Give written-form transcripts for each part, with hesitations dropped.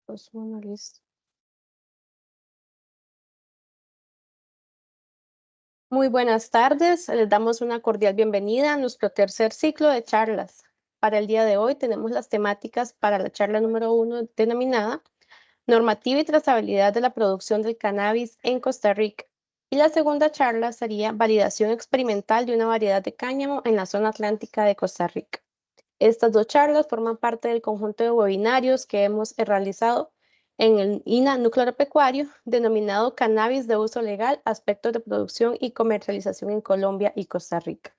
Pues bueno, listo. Muy buenas tardes, les damos una cordial bienvenida a nuestro tercer ciclo de charlas. Para el día de hoy tenemos las temáticas para la charla número 1 denominada Normativa y trazabilidad de la producción del cannabis en Costa Rica. Y la segunda charla sería Validación experimental de una variedad de cáñamo en la zona atlántica de Costa Rica. Estas dos charlas forman parte del conjunto de webinarios que hemos realizado en el INA Núcleo Agropecuario, denominado Cannabis de uso legal, aspectos de producción y comercialización en Colombia y Costa Rica.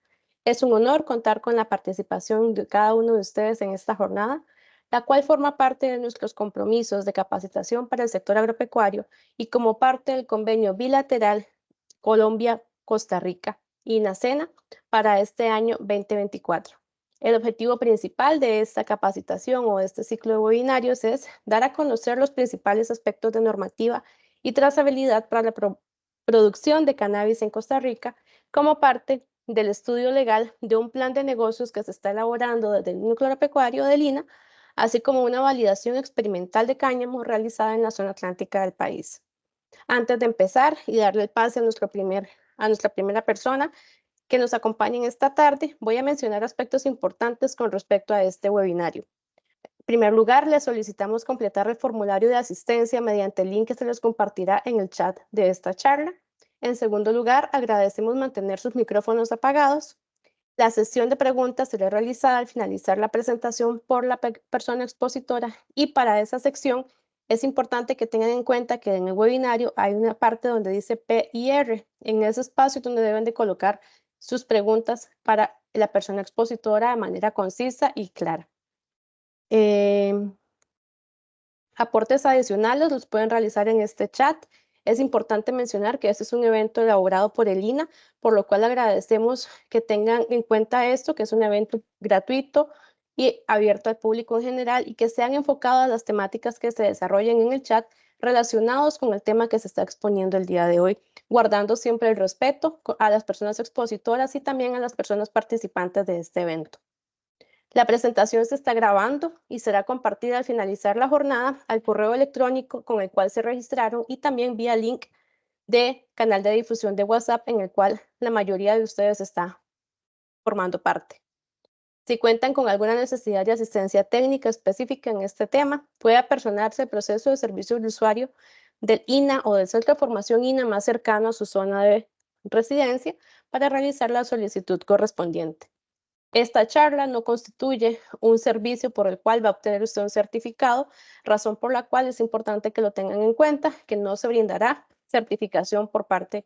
Es un honor contar con la participación de cada uno de ustedes en esta jornada, la cual forma parte de nuestros compromisos de capacitación para el sector agropecuario y como parte del convenio bilateral Colombia-Costa Rica, INACENA, para este año 2024. El objetivo principal de esta capacitación o de este ciclo de webinarios es dar a conocer los principales aspectos de normativa y trazabilidad para la producción de cannabis en Costa Rica como parte del estudio legal de un plan de negocios que se está elaborando desde el núcleo agropecuario de Lina, así como una validación experimental de cáñamo realizada en la zona atlántica del país. Antes de empezar y darle el pase a nuestra primera persona, que nos acompañen esta tarde, voy a mencionar aspectos importantes con respecto a este webinario. En primer lugar, les solicitamos completar el formulario de asistencia mediante el link que se les compartirá en el chat de esta charla. En segundo lugar, agradecemos mantener sus micrófonos apagados. La sesión de preguntas será realizada al finalizar la presentación por la persona expositora y para esa sección es importante que tengan en cuenta que en el webinario hay una parte donde dice P y R. En ese espacio donde deben de colocar sus preguntas para la persona expositora de manera concisa y clara. Aportes adicionales los pueden realizar en este chat. Es importante mencionar que este es un evento elaborado por el INA, por lo cual agradecemos que tengan en cuenta esto, que es un evento gratuito y abierto al público en general y que sean enfocadas las temáticas que se desarrollen en el chat relacionados con el tema que se está exponiendo el día de hoy, guardando siempre el respeto a las personas expositoras y también a las personas participantes de este evento. La presentación se está grabando y será compartida al finalizar la jornada al correo electrónico con el cual se registraron y también vía link de canal de difusión de WhatsApp en el cual la mayoría de ustedes está formando parte. Si cuentan con alguna necesidad de asistencia técnica específica en este tema, puede apersonarse el proceso de servicio de usuario del INA o del centro de formación INA más cercano a su zona de residencia para realizar la solicitud correspondiente. Esta charla no constituye un servicio por el cual va a obtener usted un certificado, razón por la cual es importante que lo tengan en cuenta, que no se brindará certificación por parte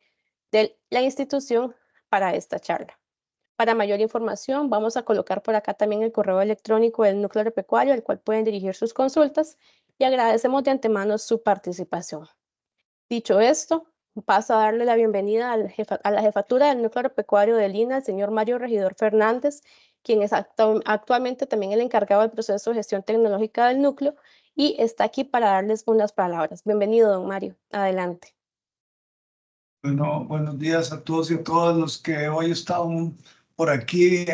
de la institución para esta charla. Para mayor información, vamos a colocar por acá también el correo electrónico del núcleo agropecuario, al cual pueden dirigir sus consultas, y agradecemos de antemano su participación. Dicho esto, paso a darle la bienvenida a la jefatura del núcleo agropecuario de Lina, el señor Mario Regidor Fernández, quien es actualmente también el encargado del proceso de gestión tecnológica del núcleo y está aquí para darles unas palabras. Bienvenido, don Mario. Adelante. Bueno, buenos días a todos y a todas los que hoy están por aquí.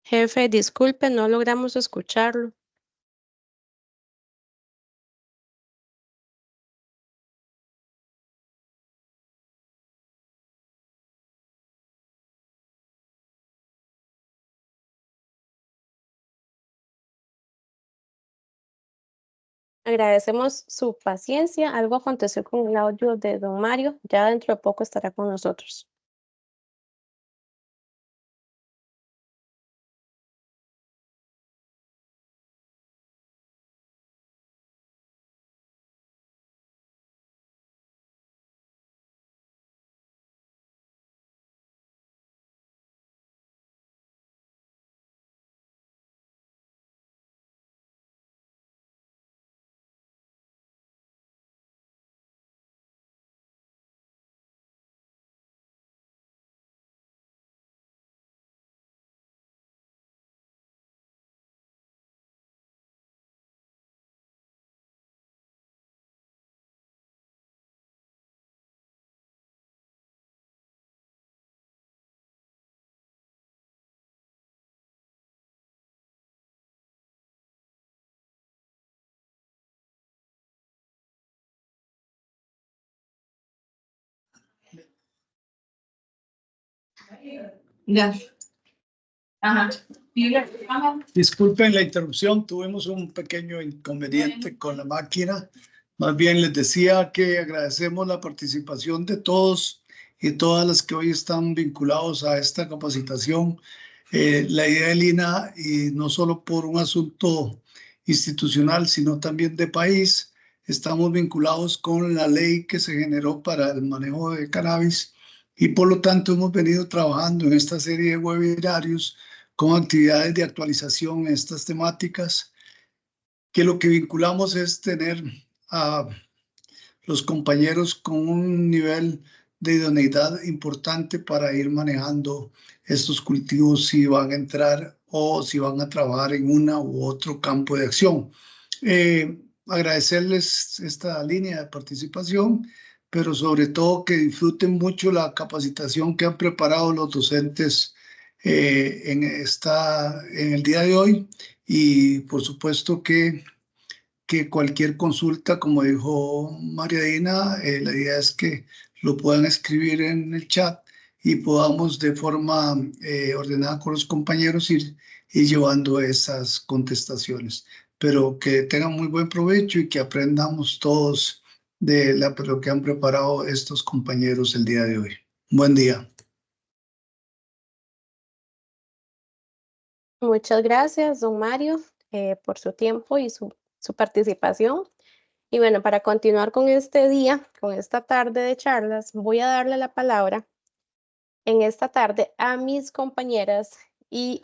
Jefe, disculpe, no logramos escucharlo. Agradecemos su paciencia. Algo aconteció con el audio de don Mario. Ya dentro de poco estará con nosotros. Ya. Ajá. Disculpen la interrupción, tuvimos un pequeño inconveniente con la máquina. Más bien les decía que agradecemos la participación de todos y todas las que hoy están vinculados a esta capacitación. La idea de Lina, y no solo por un asunto institucional, sino también de país, estamos vinculados con la ley que se generó para el manejo de cannabis y por lo tanto hemos venido trabajando en esta serie de webinarios con actividades de actualización en estas temáticas, que lo que vinculamos es tener a los compañeros con un nivel de idoneidad importante para ir manejando estos cultivos si van a entrar o si van a trabajar en una u otro campo de acción. Agradecerles esta línea de participación, pero sobre todo que disfruten mucho la capacitación que han preparado los docentes en el día de hoy y por supuesto que cualquier consulta, como dijo María Dina, la idea es que lo puedan escribir en el chat y podamos de forma ordenada con los compañeros ir llevando esas contestaciones. Pero que tengan muy buen provecho y que aprendamos todos de lo que han preparado estos compañeros el día de hoy. Buen día. Muchas gracias, don Mario, por su tiempo y su participación. Y bueno, para continuar con este día, con esta tarde de charlas, voy a darle la palabra en esta tarde a mis compañeras y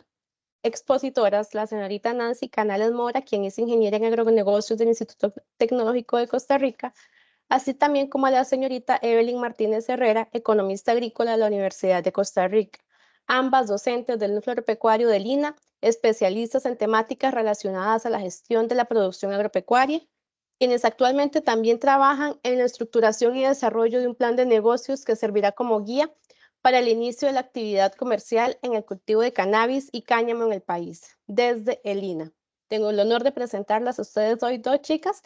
expositoras, la señorita Nancy Canales Mora, quien es ingeniera en agronegocios del Instituto Tecnológico de Costa Rica, así también como a la señorita Evelyn Martínez Herrera, economista agrícola de la Universidad de Costa Rica, ambas docentes del Núcleo Agropecuario de Lina, especialistas en temáticas relacionadas a la gestión de la producción agropecuaria, quienes actualmente también trabajan en la estructuración y desarrollo de un plan de negocios que servirá como guía para el inicio de la actividad comercial en el cultivo de cannabis y cáñamo en el país, desde el INA. Tengo el honor de presentarlas a ustedes hoy, dos chicas,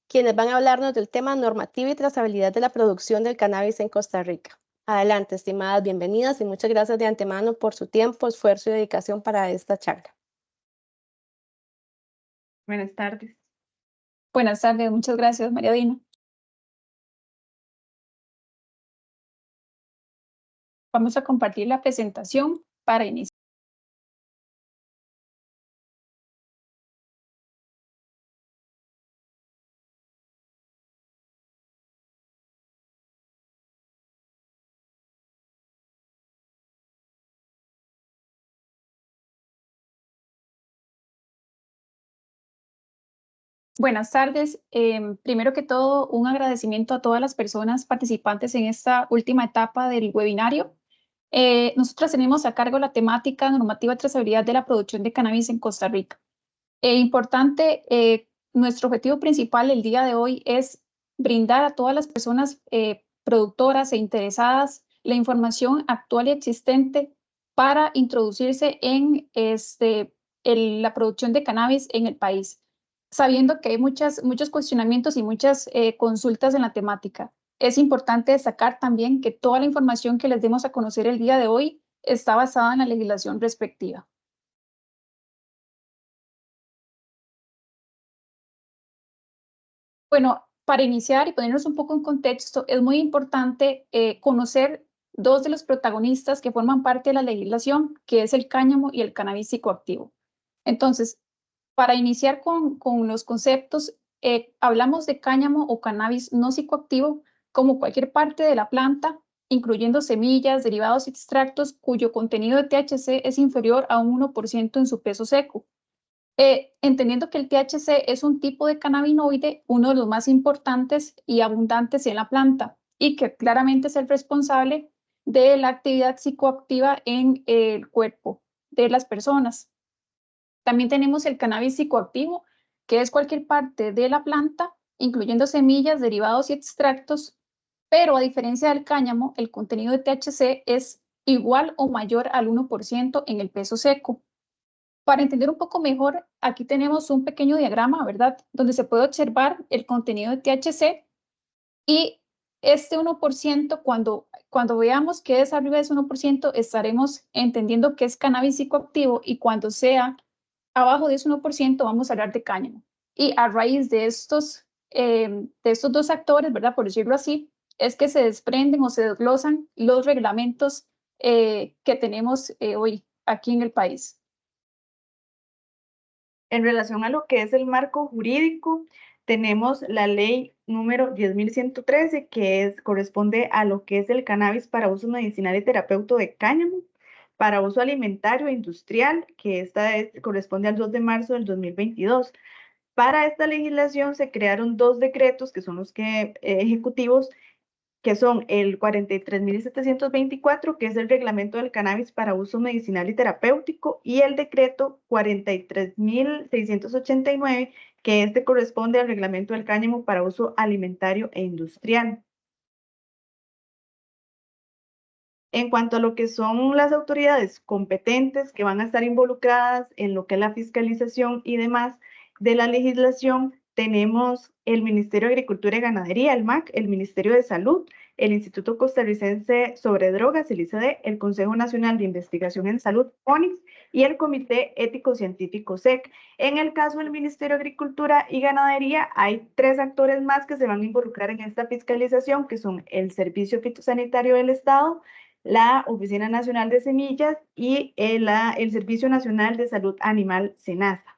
quienes van a hablarnos del tema normativa y trazabilidad de la producción del cannabis en Costa Rica. Adelante, estimadas, bienvenidas y muchas gracias de antemano por su tiempo, esfuerzo y dedicación para esta charla. Buenas tardes. Buenas tardes, muchas gracias, María Dina. Vamos a compartir la presentación para iniciar. Buenas tardes. Primero que todo, un agradecimiento a todas las personas participantes en esta última etapa del webinario. Nosotras tenemos a cargo la temática normativa y trazabilidad de la producción de cannabis en Costa Rica. Importante, nuestro objetivo principal el día de hoy es brindar a todas las personas productoras e interesadas la información actual y existente para introducirse en la producción de cannabis en el país, sabiendo que hay muchos cuestionamientos y muchas consultas en la temática. Es importante destacar también que toda la información que les demos a conocer el día de hoy está basada en la legislación respectiva. Bueno, para iniciar y ponernos un poco en contexto, es muy importante conocer dos de los protagonistas que forman parte de la legislación, que es el cáñamo y el cannabis psicoactivo. Entonces, para iniciar con los conceptos, hablamos de cáñamo o cannabis no psicoactivo como cualquier parte de la planta, incluyendo semillas, derivados y extractos cuyo contenido de THC es inferior a un 1% en su peso seco. Entendiendo que el THC es un tipo de cannabinoide, uno de los más importantes y abundantes en la planta, y que claramente es el responsable de la actividad psicoactiva en el cuerpo de las personas. También tenemos el cannabis psicoactivo, que es cualquier parte de la planta, incluyendo semillas, derivados y extractos, pero a diferencia del cáñamo, el contenido de THC es igual o mayor al 1% en el peso seco. Para entender un poco mejor, aquí tenemos un pequeño diagrama, ¿verdad? Donde se puede observar el contenido de THC y este 1%, cuando veamos que es arriba de ese 1%, estaremos entendiendo que es cannabis psicoactivo, y cuando sea abajo de ese 1%, vamos a hablar de cáñamo. Y a raíz de estos dos actores, ¿verdad? Por decirlo así, es que se desprenden o se desglosan los reglamentos que tenemos hoy aquí en el país. En relación a lo que es el marco jurídico, tenemos la ley número 10.113, que corresponde a lo que es el cannabis para uso medicinal y terapéutico de cáñamo, para uso alimentario e industrial, que corresponde al 2 de marzo del 2022. Para esta legislación se crearon dos decretos, que son los ejecutivos, que son el 43.724, que es el reglamento del cannabis para uso medicinal y terapéutico, y el decreto 43.689, que corresponde al reglamento del cáñamo para uso alimentario e industrial. En cuanto a lo que son las autoridades competentes que van a estar involucradas en lo que es la fiscalización y demás de la legislación, tenemos el Ministerio de Agricultura y Ganadería, el MAC, el Ministerio de Salud, el Instituto Costarricense sobre Drogas, el ICD, el Consejo Nacional de Investigación en Salud, CONIX, y el Comité Ético Científico, SEC. En el caso del Ministerio de Agricultura y Ganadería, hay 3 actores más que se van a involucrar en esta fiscalización, que son el Servicio Fitosanitario del Estado, la Oficina Nacional de Semillas y el Servicio Nacional de Salud Animal, SENASA.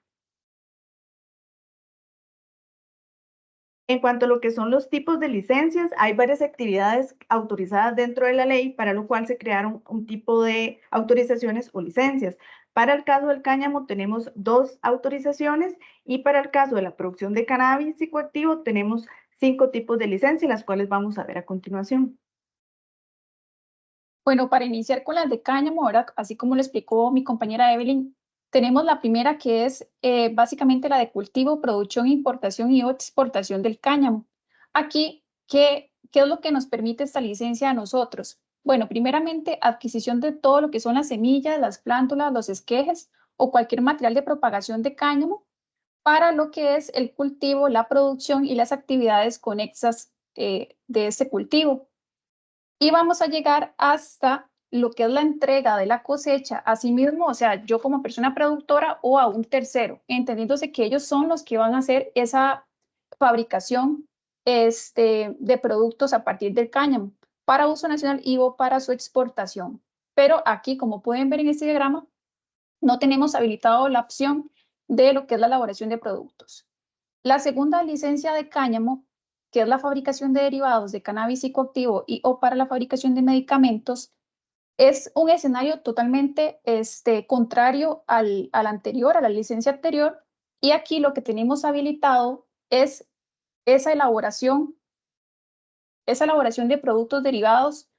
En cuanto a lo que son los tipos de licencias, hay varias actividades autorizadas dentro de la ley, para lo cual se crearon un tipo de autorizaciones o licencias. Para el caso del cáñamo tenemos 2 autorizaciones, y para el caso de la producción de cannabis psicoactivo tenemos 5 tipos de licencia, las cuales vamos a ver a continuación. Bueno, para iniciar con las de cáñamo, ahora, así como lo explicó mi compañera Evelyn, tenemos la primera, que es básicamente la de cultivo, producción, importación y exportación del cáñamo. Aquí, ¿qué es lo que nos permite esta licencia a nosotros? Bueno, primeramente, adquisición de todo lo que son las semillas, las plántulas, los esquejes o cualquier material de propagación de cáñamo para lo que es el cultivo, la producción y las actividades conexas de este cultivo. Y vamos a llegar hasta lo que es la entrega de la cosecha a sí mismo, o sea, yo como persona productora o a un tercero, entendiéndose que ellos son los que van a hacer esa fabricación de productos a partir del cáñamo para uso nacional y o para su exportación. Pero aquí, como pueden ver en este diagrama, no tenemos habilitado la opción de lo que es la elaboración de productos. La segunda licencia de cáñamo, que es la fabricación de derivados de cannabis psicoactivo y o para la fabricación de medicamentos, es un escenario totalmente contrario al anterior, a la licencia anterior, y aquí lo que tenemos habilitado es esa elaboración de productos derivados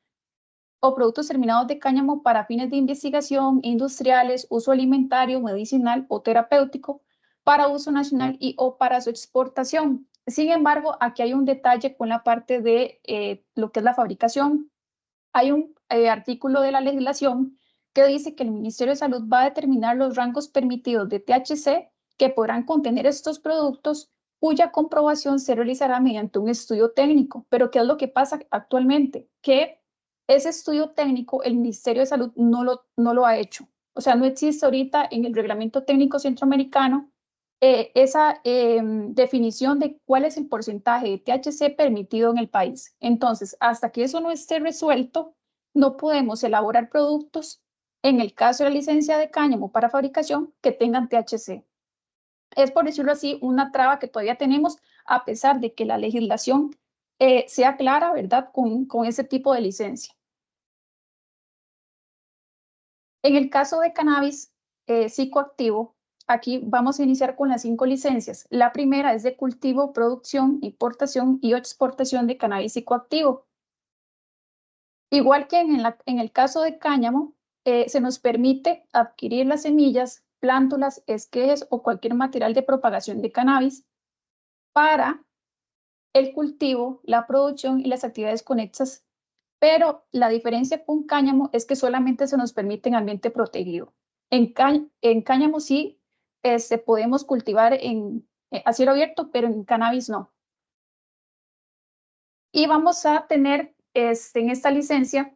o productos terminados de cáñamo para fines de investigación, industriales, uso alimentario, medicinal o terapéutico, para uso nacional y o para su exportación. Sin embargo, aquí hay un detalle con la parte de lo que es la fabricación. Hay un artículo de la legislación que dice que el Ministerio de Salud va a determinar los rangos permitidos de THC que podrán contener estos productos, cuya comprobación se realizará mediante un estudio técnico. Pero ¿qué es lo que pasa actualmente? Que ese estudio técnico el Ministerio de Salud no lo ha hecho. O sea, no existe ahorita en el Reglamento Técnico Centroamericano esa definición de cuál es el porcentaje de THC permitido en el país. Entonces, hasta que eso no esté resuelto, no podemos elaborar productos, en el caso de la licencia de cáñamo para fabricación, que tengan THC. Es, por decirlo así, una traba que todavía tenemos, a pesar de que la legislación sea clara, ¿verdad?, con ese tipo de licencia. En el caso de cannabis psicoactivo, aquí vamos a iniciar con las 5 licencias. La primera es de cultivo, producción, importación y exportación de cannabis psicoactivo. Igual que en el caso de cáñamo, se nos permite adquirir las semillas, plántulas, esquejes o cualquier material de propagación de cannabis para el cultivo, la producción y las actividades conexas, pero la diferencia con cáñamo es que solamente se nos permite en ambiente protegido. En cáñamo sí podemos cultivar a cielo abierto, pero en cannabis no. Y vamos a tener en esta licencia,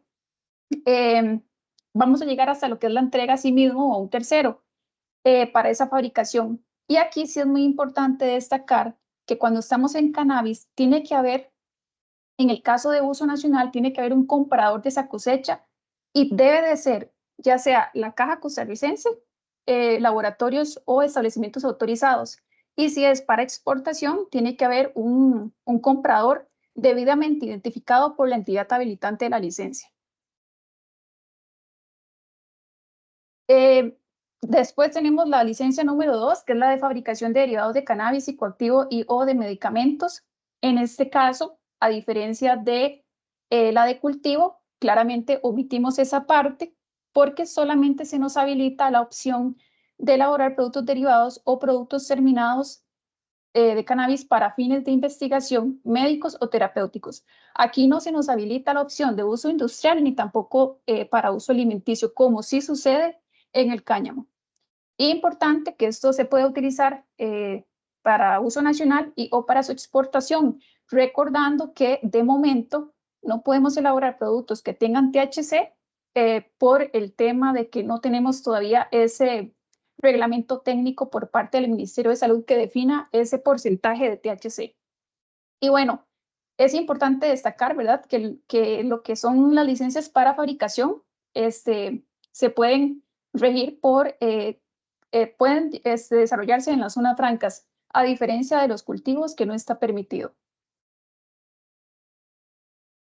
vamos a llegar hasta lo que es la entrega a sí mismo o a un tercero para esa fabricación. Y aquí sí es muy importante destacar que cuando estamos en cannabis, tiene que haber, en el caso de uso nacional, tiene que haber un comprador de esa cosecha y debe de ser ya sea la Caja Costarricense, laboratorios o establecimientos autorizados. Y si es para exportación, tiene que haber un comprador debidamente identificado por la entidad habilitante de la licencia. Después tenemos la licencia número 2, que es la de fabricación de derivados de cannabis psicoactivo y o de medicamentos. En este caso, a diferencia de la de cultivo, claramente omitimos esa parte porque solamente se nos habilita la opción de elaborar productos derivados o productos terminados de cannabis para fines de investigación médicos o terapéuticos. Aquí no se nos habilita la opción de uso industrial ni tampoco para uso alimenticio, como sí sucede en el cáñamo. Importante que esto se puede utilizar para uso nacional y o para su exportación, recordando que de momento no podemos elaborar productos que tengan THC por el tema de que no tenemos todavía ese reglamento técnico por parte del Ministerio de Salud que defina ese porcentaje de THC. Y bueno, es importante destacar, ¿verdad?, que lo que son las licencias para fabricación se pueden regir por, pueden desarrollarse en las zonas francas, a diferencia de los cultivos que no está permitido.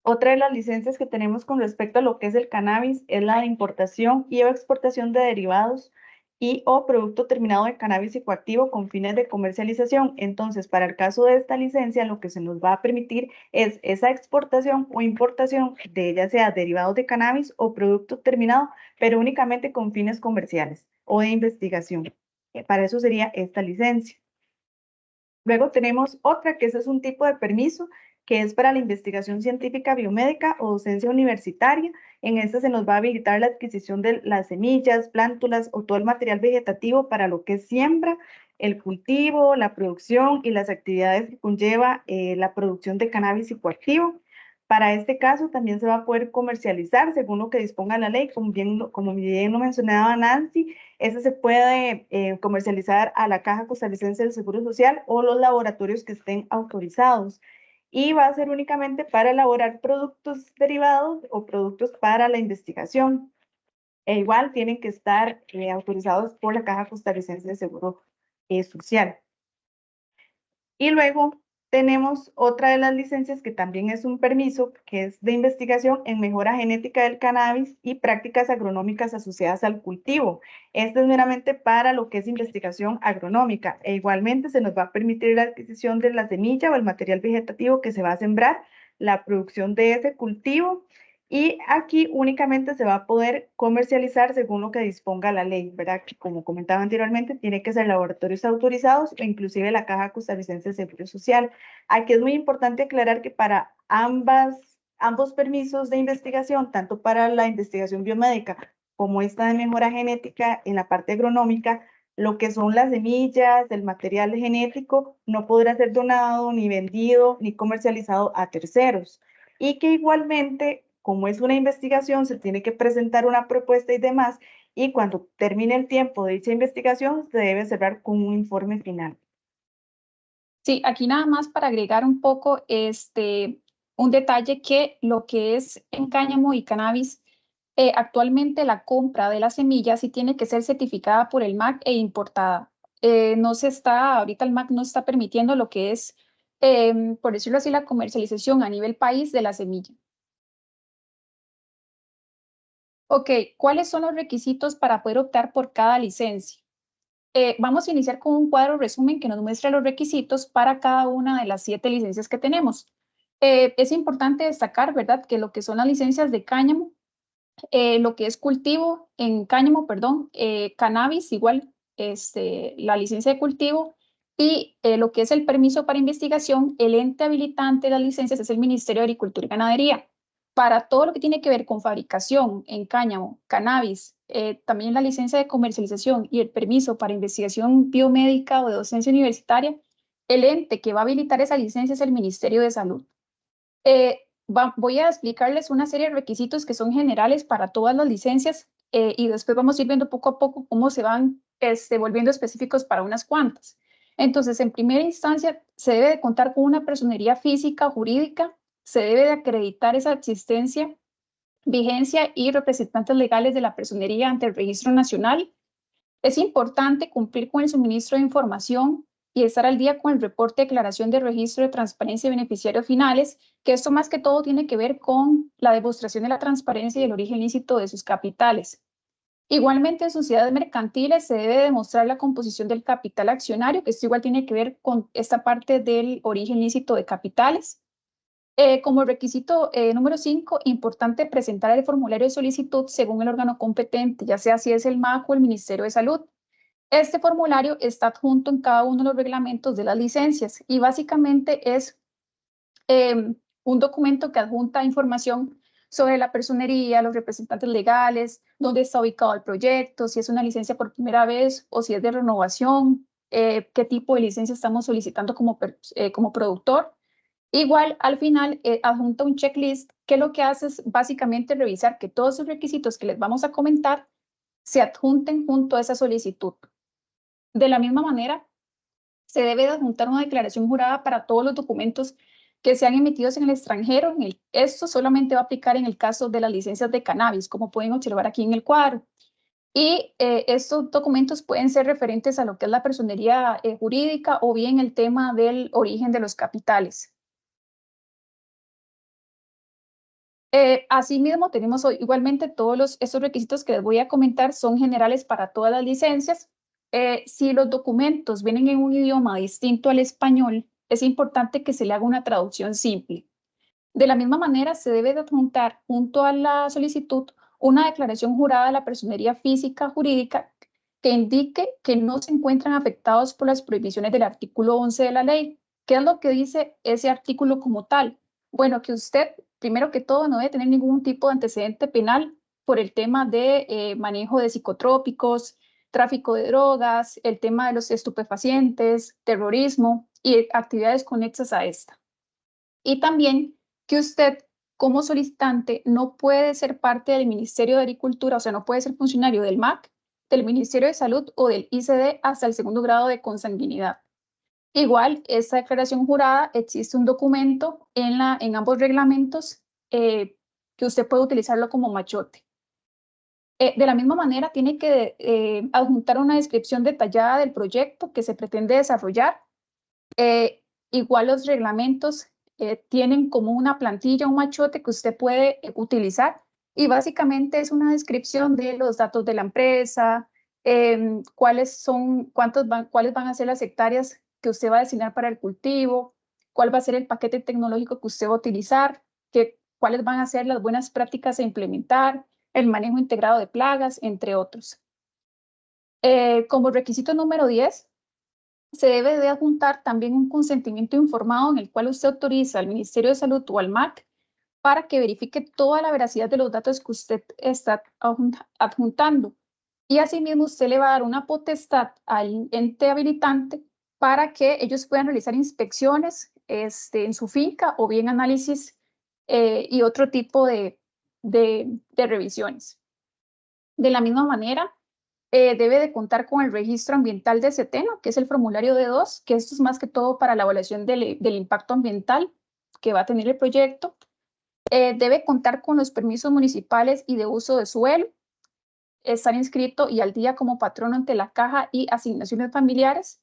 Otra de las licencias que tenemos con respecto a lo que es el cannabis es la de importación y o exportación de derivados y o producto terminado de cannabis psicoactivo con fines de comercialización. Entonces, para el caso de esta licencia, lo que se nos va a permitir es esa exportación o importación de ya sea derivados de cannabis o producto terminado, pero únicamente con fines comerciales o de investigación. Para eso sería esta licencia. Luego tenemos otra que ese es un tipo de permiso que es para la investigación científica biomédica o docencia universitaria. En esta se nos va a habilitar la adquisición de las semillas, plántulas o todo el material vegetativo para lo que es siembra, el cultivo, la producción y las actividades que conlleva la producción de cannabis psicoactivo. Para este caso también se va a poder comercializar según lo que disponga la ley, como bien lo mencionaba Nancy. Ese se puede comercializar a la Caja Costarricense del Seguro Social o los laboratorios que estén autorizados. Y va a ser únicamente para elaborar productos derivados o productos para la investigación. E igual tienen que estar autorizados por la Caja Costarricense de Seguro Social. Y luego tenemos otra de las licencias que también es un permiso, que es de investigación en mejora genética del cannabis y prácticas agronómicas asociadas al cultivo. Esta es meramente para lo que es investigación agronómica e igualmente se nos va a permitir la adquisición de la semilla o el material vegetativo que se va a sembrar, la producción de ese cultivo y aquí únicamente se va a poder comercializar según lo que disponga la ley, ¿verdad? Que como comentaba anteriormente, tiene que ser laboratorios autorizados o inclusive la Caja Costarricense de Seguro Social. Aquí es muy importante aclarar que para ambos permisos de investigación, tanto para la investigación biomédica como esta de mejora genética en la parte agronómica, lo que son las semillas, el material genético, no podrá ser donado, ni vendido, ni comercializado a terceros. Y que igualmente, como es una investigación, se tiene que presentar una propuesta y demás, y cuando termine el tiempo de dicha investigación, se debe cerrar con un informe final. Sí, aquí nada más para agregar un poco un detalle que lo que es en cáñamo y cannabis, actualmente la compra de las semillas sí tiene que ser certificada por el MAC e importada. No se está, ahorita el MAC no está permitiendo lo que es, por decirlo así, la comercialización a nivel país de la semilla. Ok, ¿cuáles son los requisitos para poder optar por cada licencia? Vamos a iniciar con un cuadro resumen que nos muestra los requisitos para cada una de las 7 licencias que tenemos. Es importante destacar, ¿verdad?, que lo que son las licencias de cáñamo, lo que es cultivo en cáñamo, perdón, cannabis, igual, la licencia de cultivo y lo que es el permiso para investigación, el ente habilitante de las licencias es el Ministerio de Agricultura y Ganadería. Para todo lo que tiene que ver con fabricación en cáñamo, cannabis, también la licencia de comercialización y el permiso para investigación biomédica o de docencia universitaria, el ente que va a habilitar esa licencia es el Ministerio de Salud. Voy a explicarles una serie de requisitos que son generales para todas las licencias y después vamos a ir viendo poco a poco cómo se van volviendo específicos para unas cuantas. Entonces, en primera instancia, se debe de contar con una personería física o jurídica, se debe de acreditar esa existencia, vigencia y representantes legales de la personería ante el Registro Nacional. Es importante cumplir con el suministro de información y estar al día con el reporte de declaración de registro de transparencia de beneficiarios finales, que esto más que todo tiene que ver con la demostración de la transparencia y el origen lícito de sus capitales. Igualmente, en sociedades mercantiles se debe demostrar la composición del capital accionario, que esto igual tiene que ver con esta parte del origen lícito de capitales. Como requisito número 5, importante presentar el formulario de solicitud según el órgano competente, ya sea si es el MAC o el Ministerio de Salud. Este formulario está adjunto en cada uno de los reglamentos de las licencias y básicamente es un documento que adjunta información sobre la personería, los representantes legales, dónde está ubicado el proyecto, si es una licencia por primera vez o si es de renovación, qué tipo de licencia estamos solicitando como productor. Igual, al final, adjunta un checklist que lo que hace es básicamente revisar que todos los requisitos que les vamos a comentar se adjunten junto a esa solicitud. De la misma manera, se debe de adjuntar una declaración jurada para todos los documentos que sean emitidos en el extranjero. Esto solamente va a aplicar en el caso de las licencias de cannabis, como pueden observar aquí en el cuadro. Y estos documentos pueden ser referentes a lo que es la personería jurídica o bien el tema del origen de los capitales. Asimismo, tenemos igualmente todos estos requisitos que les voy a comentar son generales para todas las licencias. Si los documentos vienen en un idioma distinto al español, es importante que se le haga una traducción simple. De la misma manera, se debe de adjuntar junto a la solicitud una declaración jurada de la personería física jurídica que indique que no se encuentran afectados por las prohibiciones del artículo 11 de la ley. ¿Qué es lo que dice ese artículo como tal? Bueno, que usted, primero que todo, no debe tener ningún tipo de antecedente penal por el tema de manejo de psicotrópicos, tráfico de drogas, el tema de los estupefacientes, terrorismo y actividades conexas a esta. Y también que usted, como solicitante, no puede ser parte del Ministerio de Agricultura, o sea, no puede ser funcionario del MAC, del Ministerio de Salud o del ICD hasta el segundo grado de consanguinidad. Igual, esta declaración jurada, existe un documento en ambos reglamentos que usted puede utilizarlo como machote. De la misma manera, tiene que adjuntar una descripción detallada del proyecto que se pretende desarrollar. Igual los reglamentos tienen como una plantilla, un machote que usted puede utilizar y básicamente es una descripción de los datos de la empresa, cuáles van a ser las hectáreas que usted va a destinar para el cultivo, cuál va a ser el paquete tecnológico que usted va a utilizar, cuáles van a ser las buenas prácticas a implementar, el manejo integrado de plagas, entre otros. Como requisito número 10, se debe de adjuntar también un consentimiento informado en el cual usted autoriza al Ministerio de Salud o al MAC para que verifique toda la veracidad de los datos que usted está adjuntando. Y asimismo, usted le va a dar una potestad al ente habilitante para que ellos puedan realizar inspecciones en su finca o bien análisis y otro tipo de revisiones. De la misma manera, debe de contar con el registro ambiental de CETENO, que es el formulario D2, que esto es más que todo para la evaluación del impacto ambiental que va a tener el proyecto. Debe contar con los permisos municipales y de uso de suelo, estar inscrito y al día como patrono ante la caja y asignaciones familiares,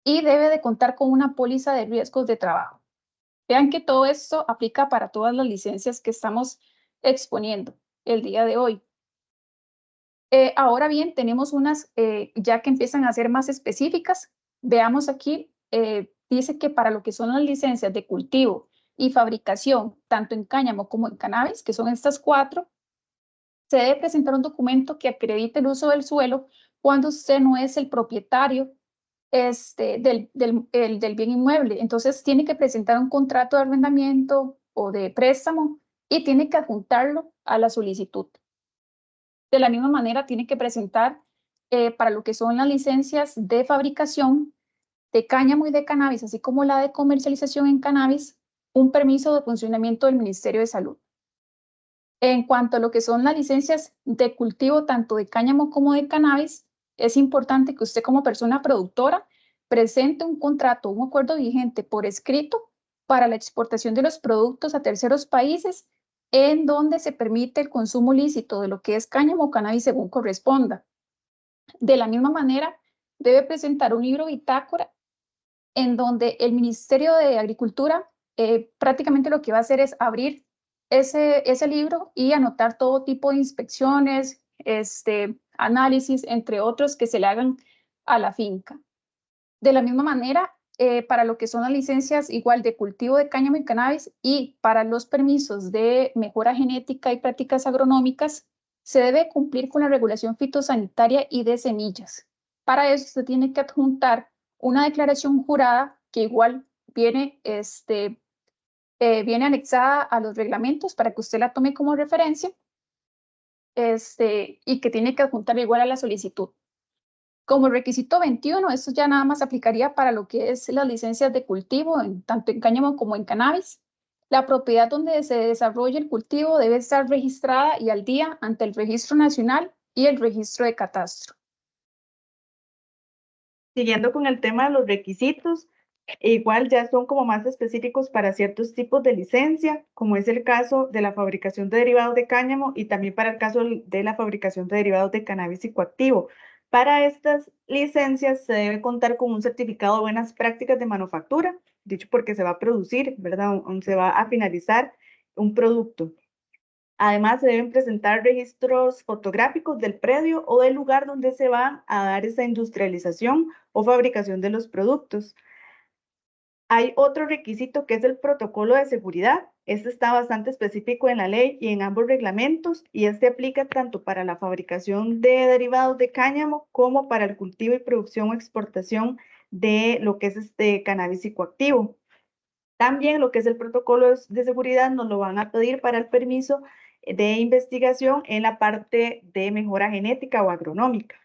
y debe de contar con una póliza de riesgos de trabajo. Vean que todo esto aplica para todas las licencias que estamos exponiendo el día de hoy. Ahora bien, tenemos unas ya que empiezan a ser más específicas. Veamos aquí, dice que para lo que son las licencias de cultivo y fabricación, tanto en cáñamo como en cannabis, que son estas 4, se debe presentar un documento que acredite el uso del suelo cuando usted no es el propietario del bien inmueble. Entonces, tiene que presentar un contrato de arrendamiento o de préstamo y tiene que adjuntarlo a la solicitud. De la misma manera, tiene que presentar para lo que son las licencias de fabricación de cáñamo y de cannabis, así como la de comercialización en cannabis, un permiso de funcionamiento del Ministerio de Salud. En cuanto a lo que son las licencias de cultivo tanto de cáñamo como de cannabis, es importante que usted como persona productora presente un contrato, un acuerdo vigente por escrito para la exportación de los productos a terceros países en donde se permite el consumo lícito de lo que es cáñamo o cannabis según corresponda. De la misma manera, debe presentar un libro bitácora en donde el Ministerio de Agricultura prácticamente lo que va a hacer es abrir ese libro y anotar todo tipo de inspecciones, análisis, entre otros, que se le hagan a la finca. De la misma manera, para lo que son las licencias igual de cultivo de cáñamo y cannabis y para los permisos de mejora genética y prácticas agronómicas, se debe cumplir con la regulación fitosanitaria y de semillas. Para eso se tiene que adjuntar una declaración jurada que igual viene, viene anexada a los reglamentos para que usted la tome como referencia y que tiene que adjuntar igual a la solicitud. Como requisito 21, esto ya nada más aplicaría para lo que es las licencias de cultivo, tanto en cáñamo como en cannabis. La propiedad donde se desarrolle el cultivo debe estar registrada y al día ante el Registro Nacional y el Registro de Catastro. Siguiendo con el tema de los requisitos, igual ya son como más específicos para ciertos tipos de licencia, como es el caso de la fabricación de derivados de cáñamo y también para el caso de la fabricación de derivados de cannabis psicoactivo. Para estas licencias se debe contar con un certificado de buenas prácticas de manufactura, dicho porque se va a producir, ¿verdad? Se va a finalizar un producto. Además, se deben presentar registros fotográficos del predio o del lugar donde se va a dar esa industrialización o fabricación de los productos. Hay otro requisito que es el protocolo de seguridad. Este está bastante específico en la ley y en ambos reglamentos, y este aplica tanto para la fabricación de derivados de cáñamo como para el cultivo y producción o exportación de lo que es cannabis psicoactivo. También lo que es el protocolo de seguridad nos lo van a pedir para el permiso de investigación en la parte de mejora genética o agronómica.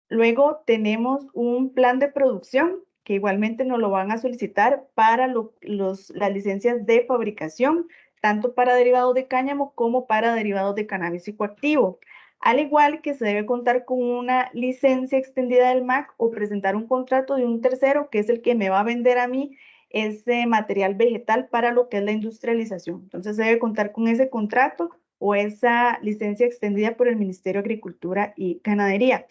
Luego tenemos un plan de producción que igualmente nos lo van a solicitar para las licencias de fabricación, tanto para derivados de cáñamo como para derivados de cannabis psicoactivo. Al igual que se debe contar con una licencia extendida del MAC o presentar un contrato de un tercero, que es el que me va a vender a mí ese material vegetal para lo que es la industrialización. Entonces se debe contar con ese contrato o esa licencia extendida por el Ministerio de Agricultura y Ganadería.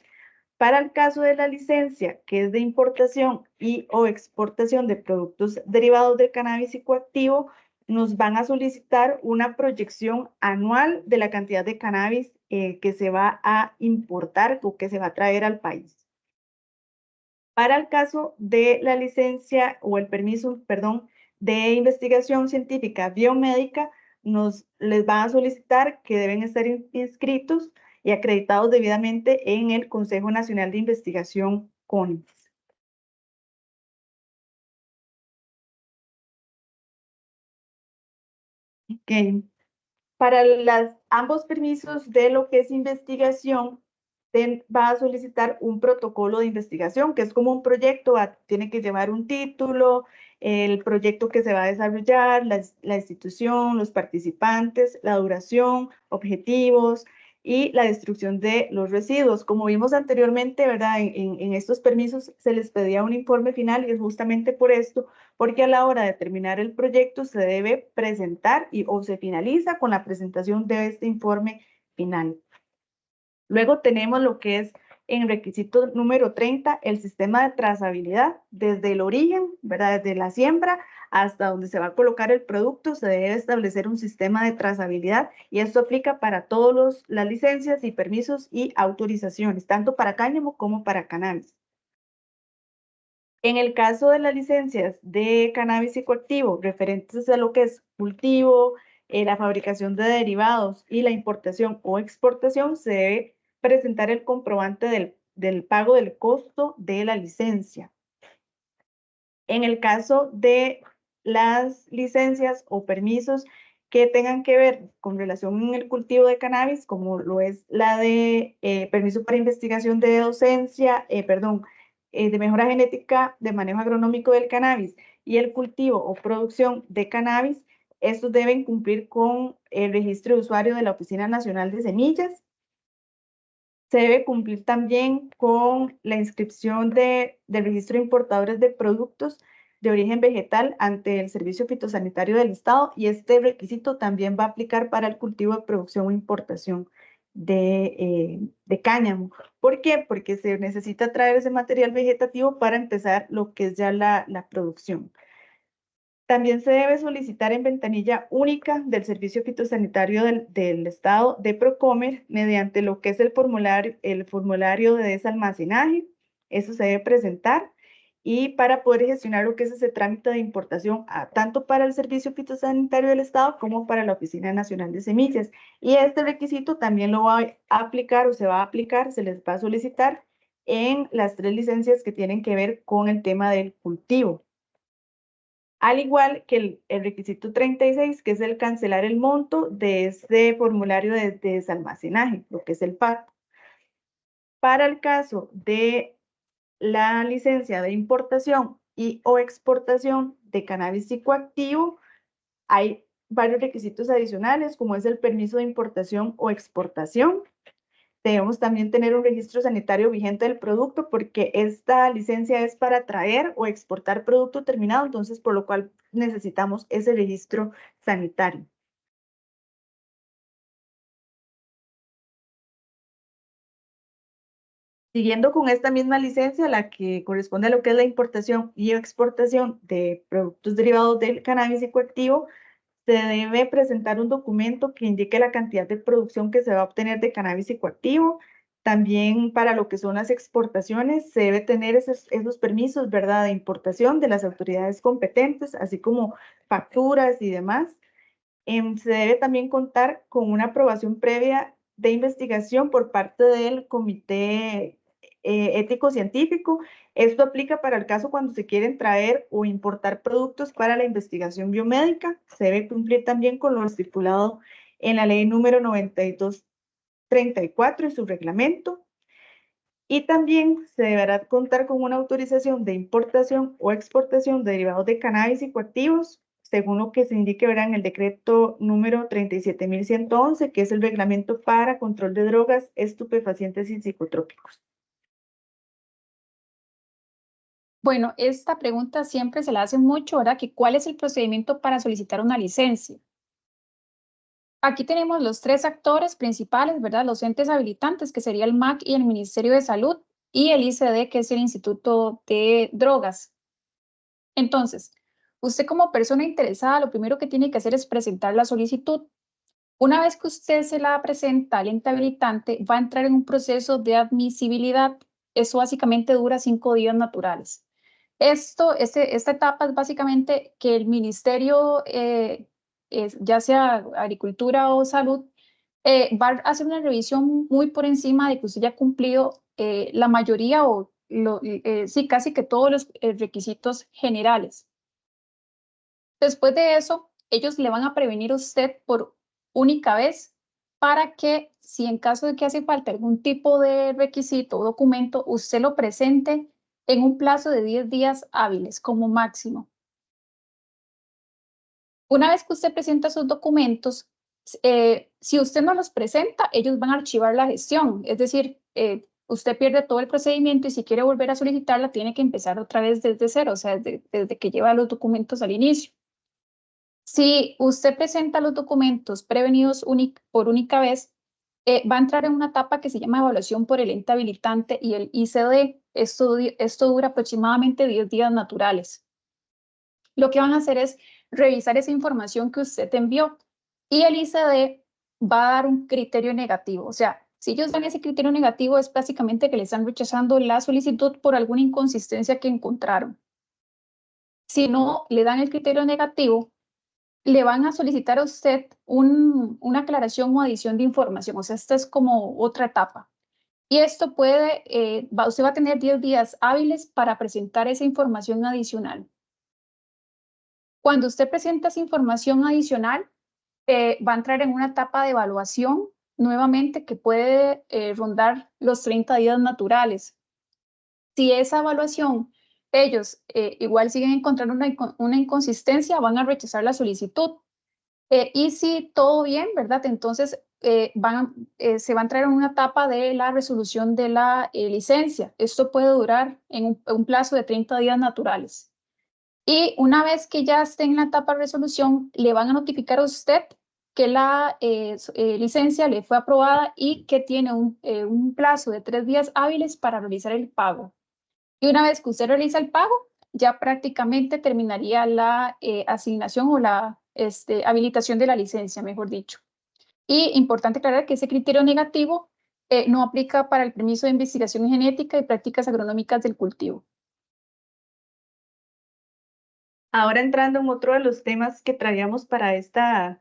Para el caso de la licencia, que es de importación y o exportación de productos derivados del cannabis psicoactivo, nos van a solicitar una proyección anual de la cantidad de cannabis que se va a importar o que se va a traer al país. Para el caso de la licencia o el permiso, perdón, de investigación científica biomédica, les van a solicitar que deben estar inscritos y acreditados debidamente en el Consejo Nacional de Investigación, CONIS. Okay. Para ambos permisos de lo que es investigación, va a solicitar un protocolo de investigación, que es como un proyecto, tiene que llevar un título, el proyecto que se va a desarrollar, la institución, los participantes, la duración, objetivos y la destrucción de los residuos. Como vimos anteriormente, ¿verdad? En estos permisos se les pedía un informe final y es justamente por esto, porque a la hora de terminar el proyecto se debe presentar o se finaliza con la presentación de este informe final. Luego tenemos lo que es en requisito número 30, el sistema de trazabilidad desde el origen, ¿verdad? Desde la siembra hasta donde se va a colocar el producto, se debe establecer un sistema de trazabilidad y esto aplica para todas las licencias y permisos y autorizaciones, tanto para cáñamo como para cannabis. En el caso de las licencias de cannabis psicoactivo referentes a lo que es cultivo, la fabricación de derivados y la importación o exportación, se debe presentar el comprobante del pago del costo de la licencia. En el caso de las licencias o permisos que tengan que ver con relación en el cultivo de cannabis, como lo es la de permiso para investigación de docencia, de mejora genética, de manejo agronómico del cannabis y el cultivo o producción de cannabis, estos deben cumplir con el registro de usuario de la Oficina Nacional de Semillas. Se debe cumplir también con la inscripción del registro de importadores de productos de origen vegetal ante el Servicio Fitosanitario del Estado, y este requisito también va a aplicar para el cultivo de producción o importación de cáñamo. ¿Por qué? Porque se necesita traer ese material vegetativo para empezar lo que es ya la producción. También se debe solicitar en ventanilla única del Servicio Fitosanitario del Estado de Procomer mediante lo que es el formulario de desalmacenaje. Eso se debe presentar, y para poder gestionar lo que es ese trámite de importación tanto para el Servicio Fitosanitario del Estado como para la Oficina Nacional de Semillas. Y este requisito también lo va a aplicar o se va a aplicar, se les va a solicitar en las 3 licencias que tienen que ver con el tema del cultivo. Al igual que el requisito 36, que es el cancelar el monto de este formulario de desalmacenaje, lo que es el PAC. Para el caso de la licencia de importación y o exportación de cannabis psicoactivo, hay varios requisitos adicionales, como es el permiso de importación o exportación. Debemos también tener un registro sanitario vigente del producto, porque esta licencia es para traer o exportar producto terminado, entonces por lo cual necesitamos ese registro sanitario. Siguiendo con esta misma licencia, la que corresponde a lo que es la importación y exportación de productos derivados del cannabis psicoactivo, se debe presentar un documento que indique la cantidad de producción que se va a obtener de cannabis psicoactivo. También para lo que son las exportaciones, se debe tener esos permisos, ¿verdad?, de importación de las autoridades competentes, así como facturas y demás. Se debe también contar con una aprobación previa de investigación por parte del Comité Ético Científico. Esto aplica para el caso cuando se quieren traer o importar productos para la investigación biomédica. Se debe cumplir también con lo estipulado en la ley número 9234 en su reglamento. Y también se deberá contar con una autorización de importación o exportación de derivados de cannabis psicoactivos, según lo que se indique, verá, en el decreto número 37.111, que es el reglamento para control de drogas, estupefacientes y psicotrópicos. Bueno, esta pregunta siempre se la hace mucho, ¿verdad? Que ¿cuál es el procedimiento para solicitar una licencia? Aquí tenemos los 3 actores principales, ¿verdad? Los entes habilitantes, que sería el MAC y el Ministerio de Salud, y el ICD, que es el Instituto de Drogas. Entonces, usted como persona interesada, lo primero que tiene que hacer es presentar la solicitud. Una vez que usted se la presenta al ente habilitante, va a entrar en un proceso de admisibilidad. Eso básicamente dura 5 días naturales. Esta etapa es básicamente que el ministerio, ya sea Agricultura o Salud, va a hacer una revisión muy por encima de que usted ya ha cumplido la mayoría o sí, casi que todos los requisitos generales. Después de eso, ellos le van a prevenir a usted por única vez para que, si en caso de que hace falta algún tipo de requisito o documento, usted lo presente en un plazo de 10 días hábiles como máximo. Una vez que usted presenta sus documentos, si usted no los presenta, ellos van a archivar la gestión. Es decir, usted pierde todo el procedimiento, y si quiere volver a solicitarla, tiene que empezar otra vez desde cero, o sea, desde que lleva los documentos al inicio. Si usted presenta los documentos prevenidos por única vez, va a entrar en una etapa que se llama evaluación por el ente habilitante y el ICD. Esto dura aproximadamente 10 días naturales. Lo que van a hacer es revisar esa información que usted envió, y el ICD va a dar un criterio negativo. O sea, si ellos dan ese criterio negativo, es básicamente que le están rechazando la solicitud por alguna inconsistencia que encontraron. Si no le dan el criterio negativo, le van a solicitar a usted una aclaración o adición de información. O sea, esta es como otra etapa. Y esto usted va a tener 10 días hábiles para presentar esa información adicional. Cuando usted presenta esa información adicional, va a entrar en una etapa de evaluación nuevamente que puede rondar los 30 días naturales. Si esa evaluación ellos igual siguen encontrando una inconsistencia, van a rechazar la solicitud. Y si todo bien, ¿verdad? Entonces se va a entrar en una etapa de la resolución de la licencia. Esto puede durar en un plazo de 30 días naturales. Y una vez que ya esté en la etapa de resolución, le van a notificar a usted que la licencia le fue aprobada y que tiene un plazo de 3 días hábiles para realizar el pago. Y una vez que usted realiza el pago, ya prácticamente terminaría la asignación o la habilitación de la licencia, mejor dicho. Y importante aclarar que ese criterio negativo no aplica para el permiso de investigación en genética y prácticas agronómicas del cultivo. Ahora entrando en otro de los temas que traíamos para esta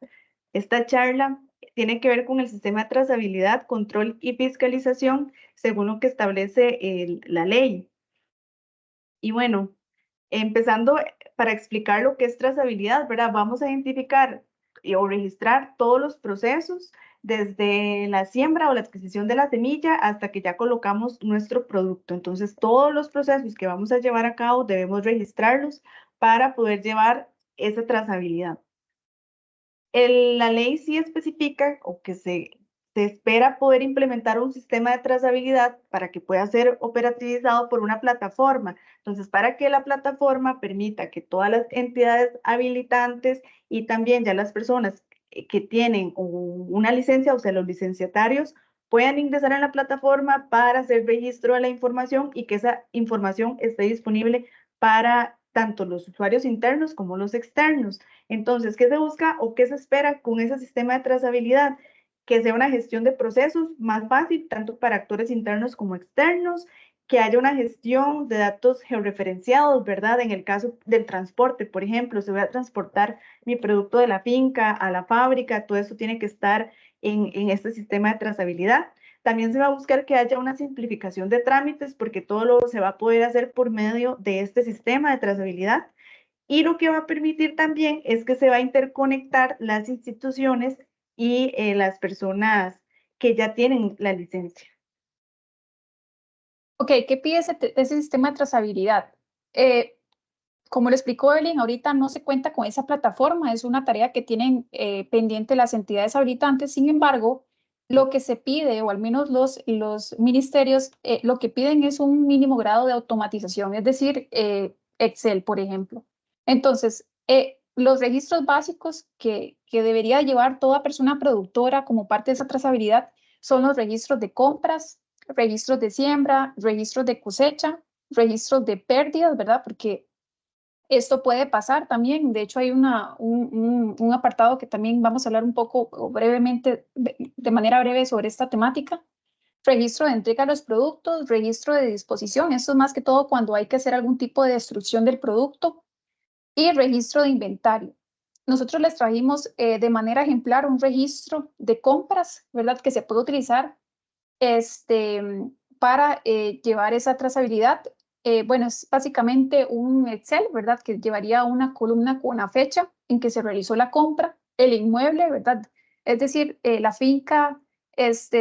charla, tiene que ver con el sistema de trazabilidad, control y fiscalización, según lo que establece la ley. Y bueno, empezando para explicar lo que es trazabilidad, ¿verdad? Vamos a identificar o registrar todos los procesos, desde la siembra o la adquisición de la semilla hasta que ya colocamos nuestro producto. Entonces, todos los procesos que vamos a llevar a cabo debemos registrarlos para poder llevar esa trazabilidad. La ley sí especifica o que se espera poder implementar un sistema de trazabilidad para que pueda ser operativizado por una plataforma. Entonces, para que la plataforma permita que todas las entidades habilitantes y también ya las personas que tienen una licencia, o sea, los licenciatarios, puedan ingresar en la plataforma para hacer registro de la información y que esa información esté disponible para tanto los usuarios internos como los externos. Entonces, ¿qué se busca o qué se espera con ese sistema de trazabilidad? Que sea una gestión de procesos más fácil, tanto para actores internos como externos, que haya una gestión de datos georreferenciados, ¿verdad? En el caso del transporte, por ejemplo, se va a transportar mi producto de la finca a la fábrica, todo eso tiene que estar en este sistema de trazabilidad. También se va a buscar que haya una simplificación de trámites, porque todo lo se va a poder hacer por medio de este sistema de trazabilidad. Y lo que va a permitir también es que se va a interconectar las instituciones y las personas que ya tienen la licencia. Ok, ¿qué pide ese sistema de trazabilidad? Como lo explicó Evelyn, ahorita no se cuenta con esa plataforma, es una tarea que tienen pendiente las entidades habilitantes. Sin embargo, lo que se pide, o al menos los ministerios, lo que piden es un mínimo grado de automatización, es decir, Excel, por ejemplo. Entonces, los registros básicos que debería llevar toda persona productora como parte de esa trazabilidad son los registros de compras, registros de siembra, registros de cosecha, registros de pérdidas, ¿verdad? Porque esto puede pasar también. De hecho, hay un apartado que también vamos a hablar un poco brevemente, de manera breve, sobre esta temática. Registro de entrega de los productos, registro de disposición. Esto es más que todo cuando hay que hacer algún tipo de destrucción del producto. Y registro de inventario. Nosotros les trajimos de manera ejemplar un registro de compras, ¿verdad? Que se puede utilizar para llevar esa trazabilidad. Bueno, es básicamente un Excel, ¿verdad? Que llevaría una columna con la fecha en que se realizó la compra, el inmueble, ¿verdad? Es decir, la finca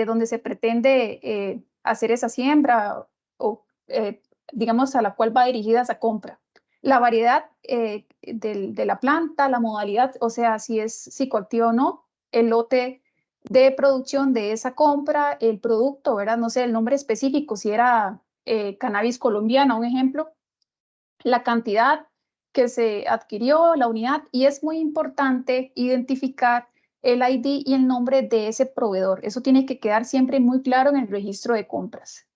donde se pretende hacer esa siembra o, digamos, a la cual va dirigida esa compra. La variedad de la planta, la modalidad, o sea, si es psicoactiva o no, el lote de producción de esa compra, el producto, ¿verdad? No sé, el nombre específico, si era cannabis colombiana, un ejemplo, la cantidad que se adquirió, la unidad, y es muy importante identificar el ID y el nombre de ese proveedor. Eso tiene que quedar siempre muy claro en el registro de compras.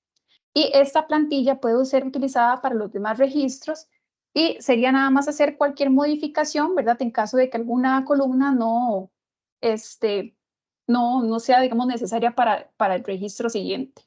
Y esta plantilla puede ser utilizada para los demás registros y sería nada más hacer cualquier modificación, ¿verdad? En caso de que alguna columna no sea, digamos, necesaria para el registro siguiente.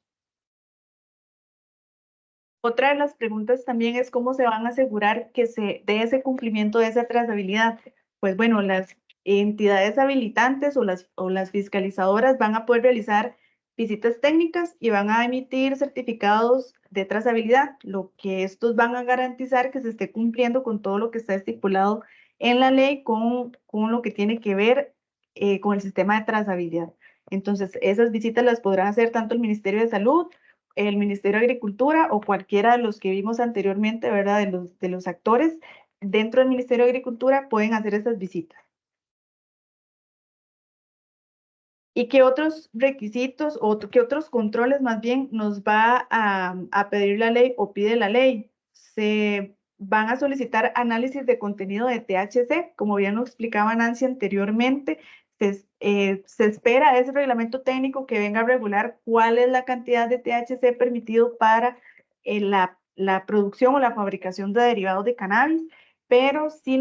Otra de las preguntas también es cómo se van a asegurar que se dé ese cumplimiento de esa trazabilidad. Pues bueno, las entidades habilitantes o las fiscalizadoras van a poder realizar visitas técnicas y van a emitir certificados de trazabilidad, lo que estos van a garantizar que se esté cumpliendo con todo lo que está estipulado en la ley con lo que tiene que ver con el sistema de trazabilidad. Entonces, esas visitas las podrán hacer tanto el Ministerio de Salud, el Ministerio de Agricultura o cualquiera de los que vimos anteriormente, ¿verdad? De los actores dentro del Ministerio de Agricultura pueden hacer esas visitas. ¿Y qué otros requisitos o qué otros controles más bien nos va a pedir la ley o pide la ley? Se van a solicitar análisis de contenido de THC, como bien lo explicaba Nancy anteriormente. Se espera ese reglamento técnico que venga a regular cuál es la cantidad de THC permitido para la producción o la fabricación de derivados de cannabis, pero sí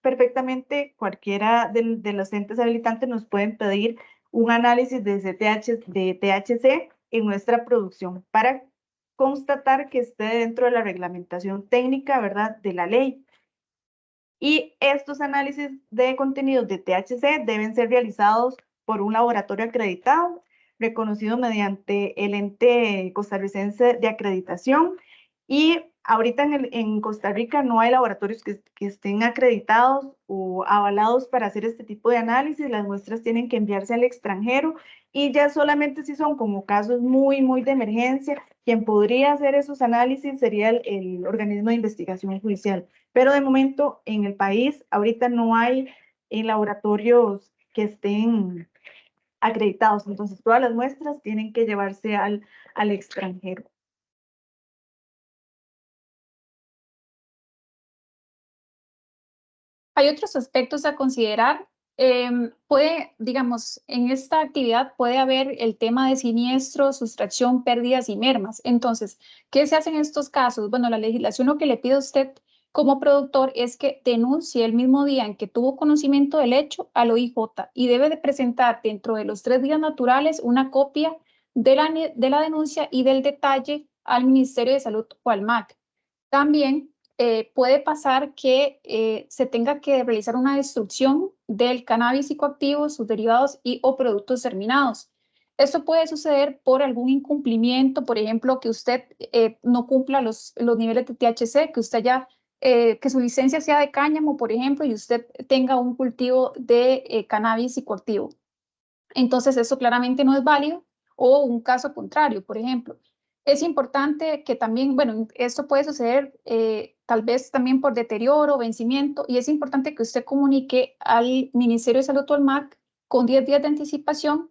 perfectamente cualquiera de los entes habilitantes nos pueden pedir un análisis de THC en nuestra producción para constatar que esté dentro de la reglamentación técnica, ¿verdad?, de la ley. Y estos análisis de contenidos de THC deben ser realizados por un laboratorio acreditado, reconocido mediante el ente costarricense de acreditación. Y ahorita en Costa Rica no hay laboratorios que estén acreditados o avalados para hacer este tipo de análisis. Las muestras tienen que enviarse al extranjero y ya solamente si son como casos muy, muy de emergencia, quien podría hacer esos análisis sería el organismo de investigación judicial. Pero de momento en el país ahorita no hay laboratorios que estén acreditados. Entonces todas las muestras tienen que llevarse al extranjero. Hay otros aspectos a considerar. Digamos, en esta actividad puede haber el tema de siniestros, sustracción, pérdidas y mermas. Entonces, ¿qué se hace en estos casos? Bueno, la legislación lo que le pide a usted como productor es que denuncie el mismo día en que tuvo conocimiento del hecho al OIJ y debe de presentar dentro de los 3 días naturales una copia de la denuncia y del detalle al Ministerio de Salud o al MAC. También puede pasar que se tenga que realizar una destrucción del cannabis psicoactivo, sus derivados y o productos terminados. Esto puede suceder por algún incumplimiento, por ejemplo, que usted no cumpla los niveles de THC, que usted que su licencia sea de cáñamo, por ejemplo, y usted tenga un cultivo de cannabis psicoactivo. Entonces, eso claramente no es válido, o un caso contrario, por ejemplo. Es importante que también, bueno, esto puede suceder tal vez también por deterioro o vencimiento, y es importante que usted comunique al Ministerio de Salud o al MAC con 10 días de anticipación,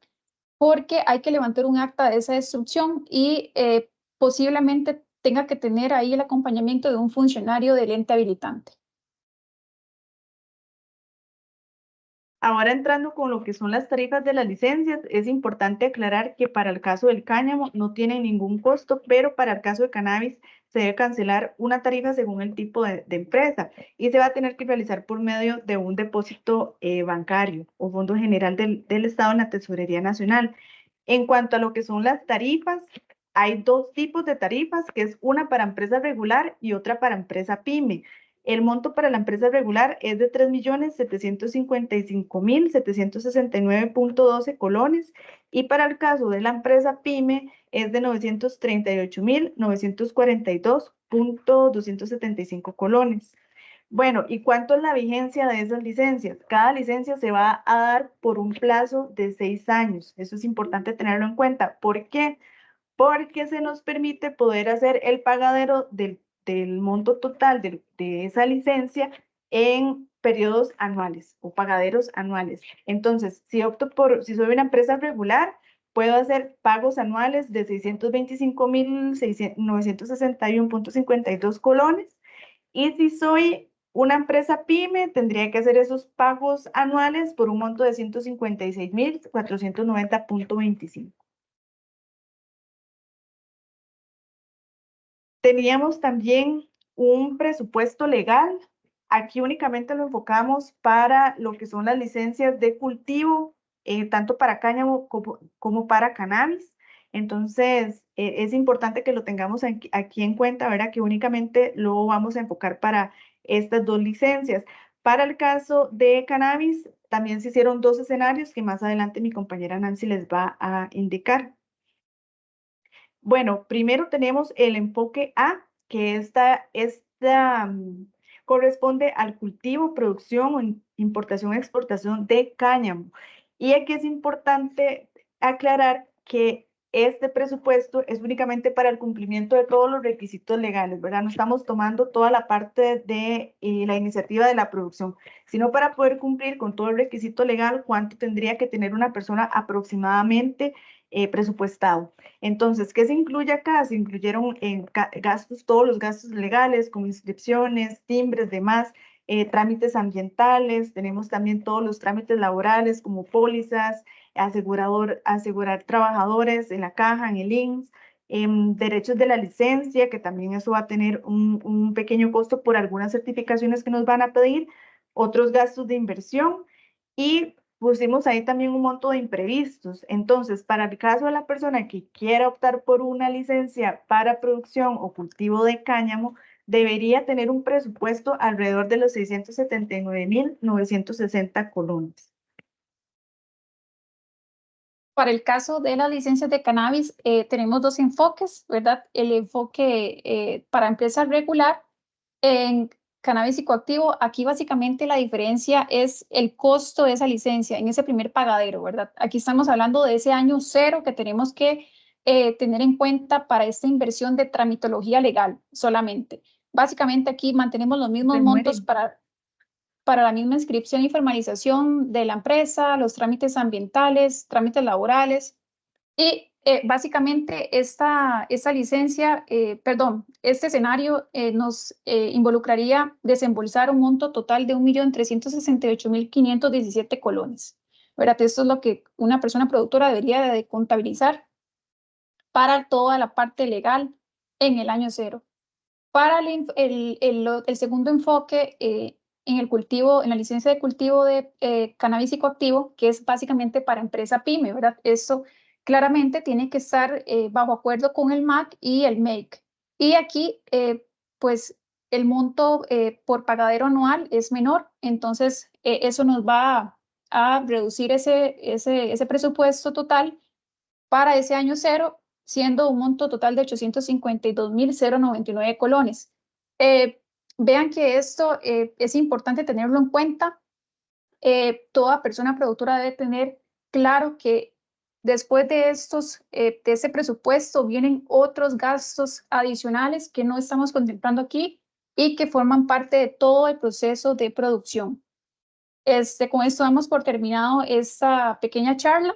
porque hay que levantar un acta de esa destrucción y posiblemente tenga que tener ahí el acompañamiento de un funcionario del ente habilitante. Ahora entrando con lo que son las tarifas de las licencias, es importante aclarar que para el caso del cáñamo no tienen ningún costo, pero para el caso de cannabis se debe cancelar una tarifa según el tipo de empresa y se va a tener que realizar por medio de un depósito bancario o Fondo General del Estado en la Tesorería Nacional. En cuanto a lo que son las tarifas, hay 2 tipos de tarifas, que es una para empresa regular y otra para empresa pyme. El monto para la empresa regular es de 3.755.769.12 colones y para el caso de la empresa pyme es de 938.942.275 colones. Bueno, ¿y cuánto es la vigencia de esas licencias? Cada licencia se va a dar por un plazo de 6 años. Eso es importante tenerlo en cuenta. ¿Por qué? Porque se nos permite poder hacer el pagadero del monto total de esa licencia en periodos anuales o pagaderos anuales. Entonces, si soy una empresa regular, puedo hacer pagos anuales de 625.961.52 colones. Y si soy una empresa pyme, tendría que hacer esos pagos anuales por un monto de 156.490.25. Teníamos también un presupuesto legal. Aquí únicamente lo enfocamos para lo que son las licencias de cultivo, tanto para cáñamo como para cannabis. Entonces, es importante que lo tengamos aquí en cuenta, ¿verdad? Que únicamente lo vamos a enfocar para estas 2 licencias. Para el caso de cannabis, también se hicieron 2 escenarios que más adelante mi compañera Nancy les va a indicar. Bueno, primero tenemos el enfoque A, que corresponde al cultivo, producción o importación, exportación de cáñamo. Y aquí es importante aclarar que este presupuesto es únicamente para el cumplimiento de todos los requisitos legales, ¿verdad? No estamos tomando toda la parte de la iniciativa de la producción, sino para poder cumplir con todo el requisito legal, cuánto tendría que tener una persona aproximadamente presupuestado. Entonces, ¿qué se incluye acá? Se incluyeron gastos, todos los gastos legales, como inscripciones, timbres, demás, trámites ambientales, tenemos también todos los trámites laborales, como pólizas, asegurar trabajadores en la caja, en el INSS, derechos de la licencia, que también eso va a tener un pequeño costo por algunas certificaciones que nos van a pedir, otros gastos de inversión, y pusimos ahí también un monto de imprevistos. Entonces, para el caso de la persona que quiera optar por una licencia para producción o cultivo de cáñamo, debería tener un presupuesto alrededor de los 679.960 colones. Para el caso de las licencias de cannabis, tenemos dos enfoques, ¿verdad? El enfoque para empresa regular en cannabis psicoactivo. Aquí básicamente la diferencia es el costo de esa licencia en ese primer pagadero, ¿verdad? Aquí estamos hablando de ese año cero que tenemos que tener en cuenta para esta inversión de tramitología legal solamente. Básicamente aquí mantenemos los mismos montos para la misma inscripción y formalización de la empresa, los trámites ambientales, trámites laborales y básicamente esta licencia, este escenario nos involucraría desembolsar un monto total de 1.368.517 colones. ¿Verdad? Esto es lo que una persona productora debería de contabilizar para toda la parte legal en el año cero. Para el segundo enfoque, en el cultivo, en la licencia de cultivo de cannabis psicoactivo, que es básicamente para empresa PYME, ¿verdad? Eso claramente tiene que estar bajo acuerdo con el MAC y el MEIC. Y aquí, pues, el monto por pagadero anual es menor, entonces eso nos va a reducir ese presupuesto total para ese año cero, siendo un monto total de 852.099 colones. Vean que esto es importante tenerlo en cuenta. Toda persona productora debe tener claro que después de de ese presupuesto vienen otros gastos adicionales que no estamos contemplando aquí y que forman parte de todo el proceso de producción. Con esto damos por terminado esta pequeña charla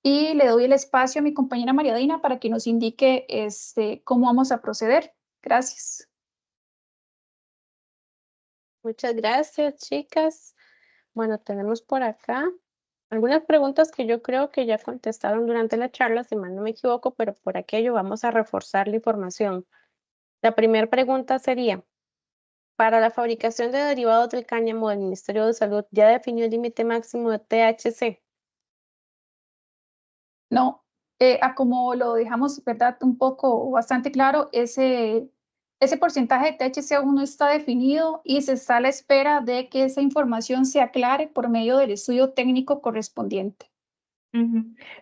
y le doy el espacio a mi compañera María Dina para que nos indique cómo vamos a proceder. Gracias. Muchas gracias, chicas. Bueno, tenemos por acá algunas preguntas que yo creo que ya contestaron durante la charla, si mal no me equivoco, pero por aquello vamos a reforzar la información. La primera pregunta sería, para la fabricación de derivados del cáñamo, el Ministerio de Salud ya definió el límite máximo de THC. No, como lo dejamos, ¿verdad? Un poco, bastante claro, ese porcentaje de THC aún no está definido y se está a la espera de que esa información se aclare por medio del estudio técnico correspondiente.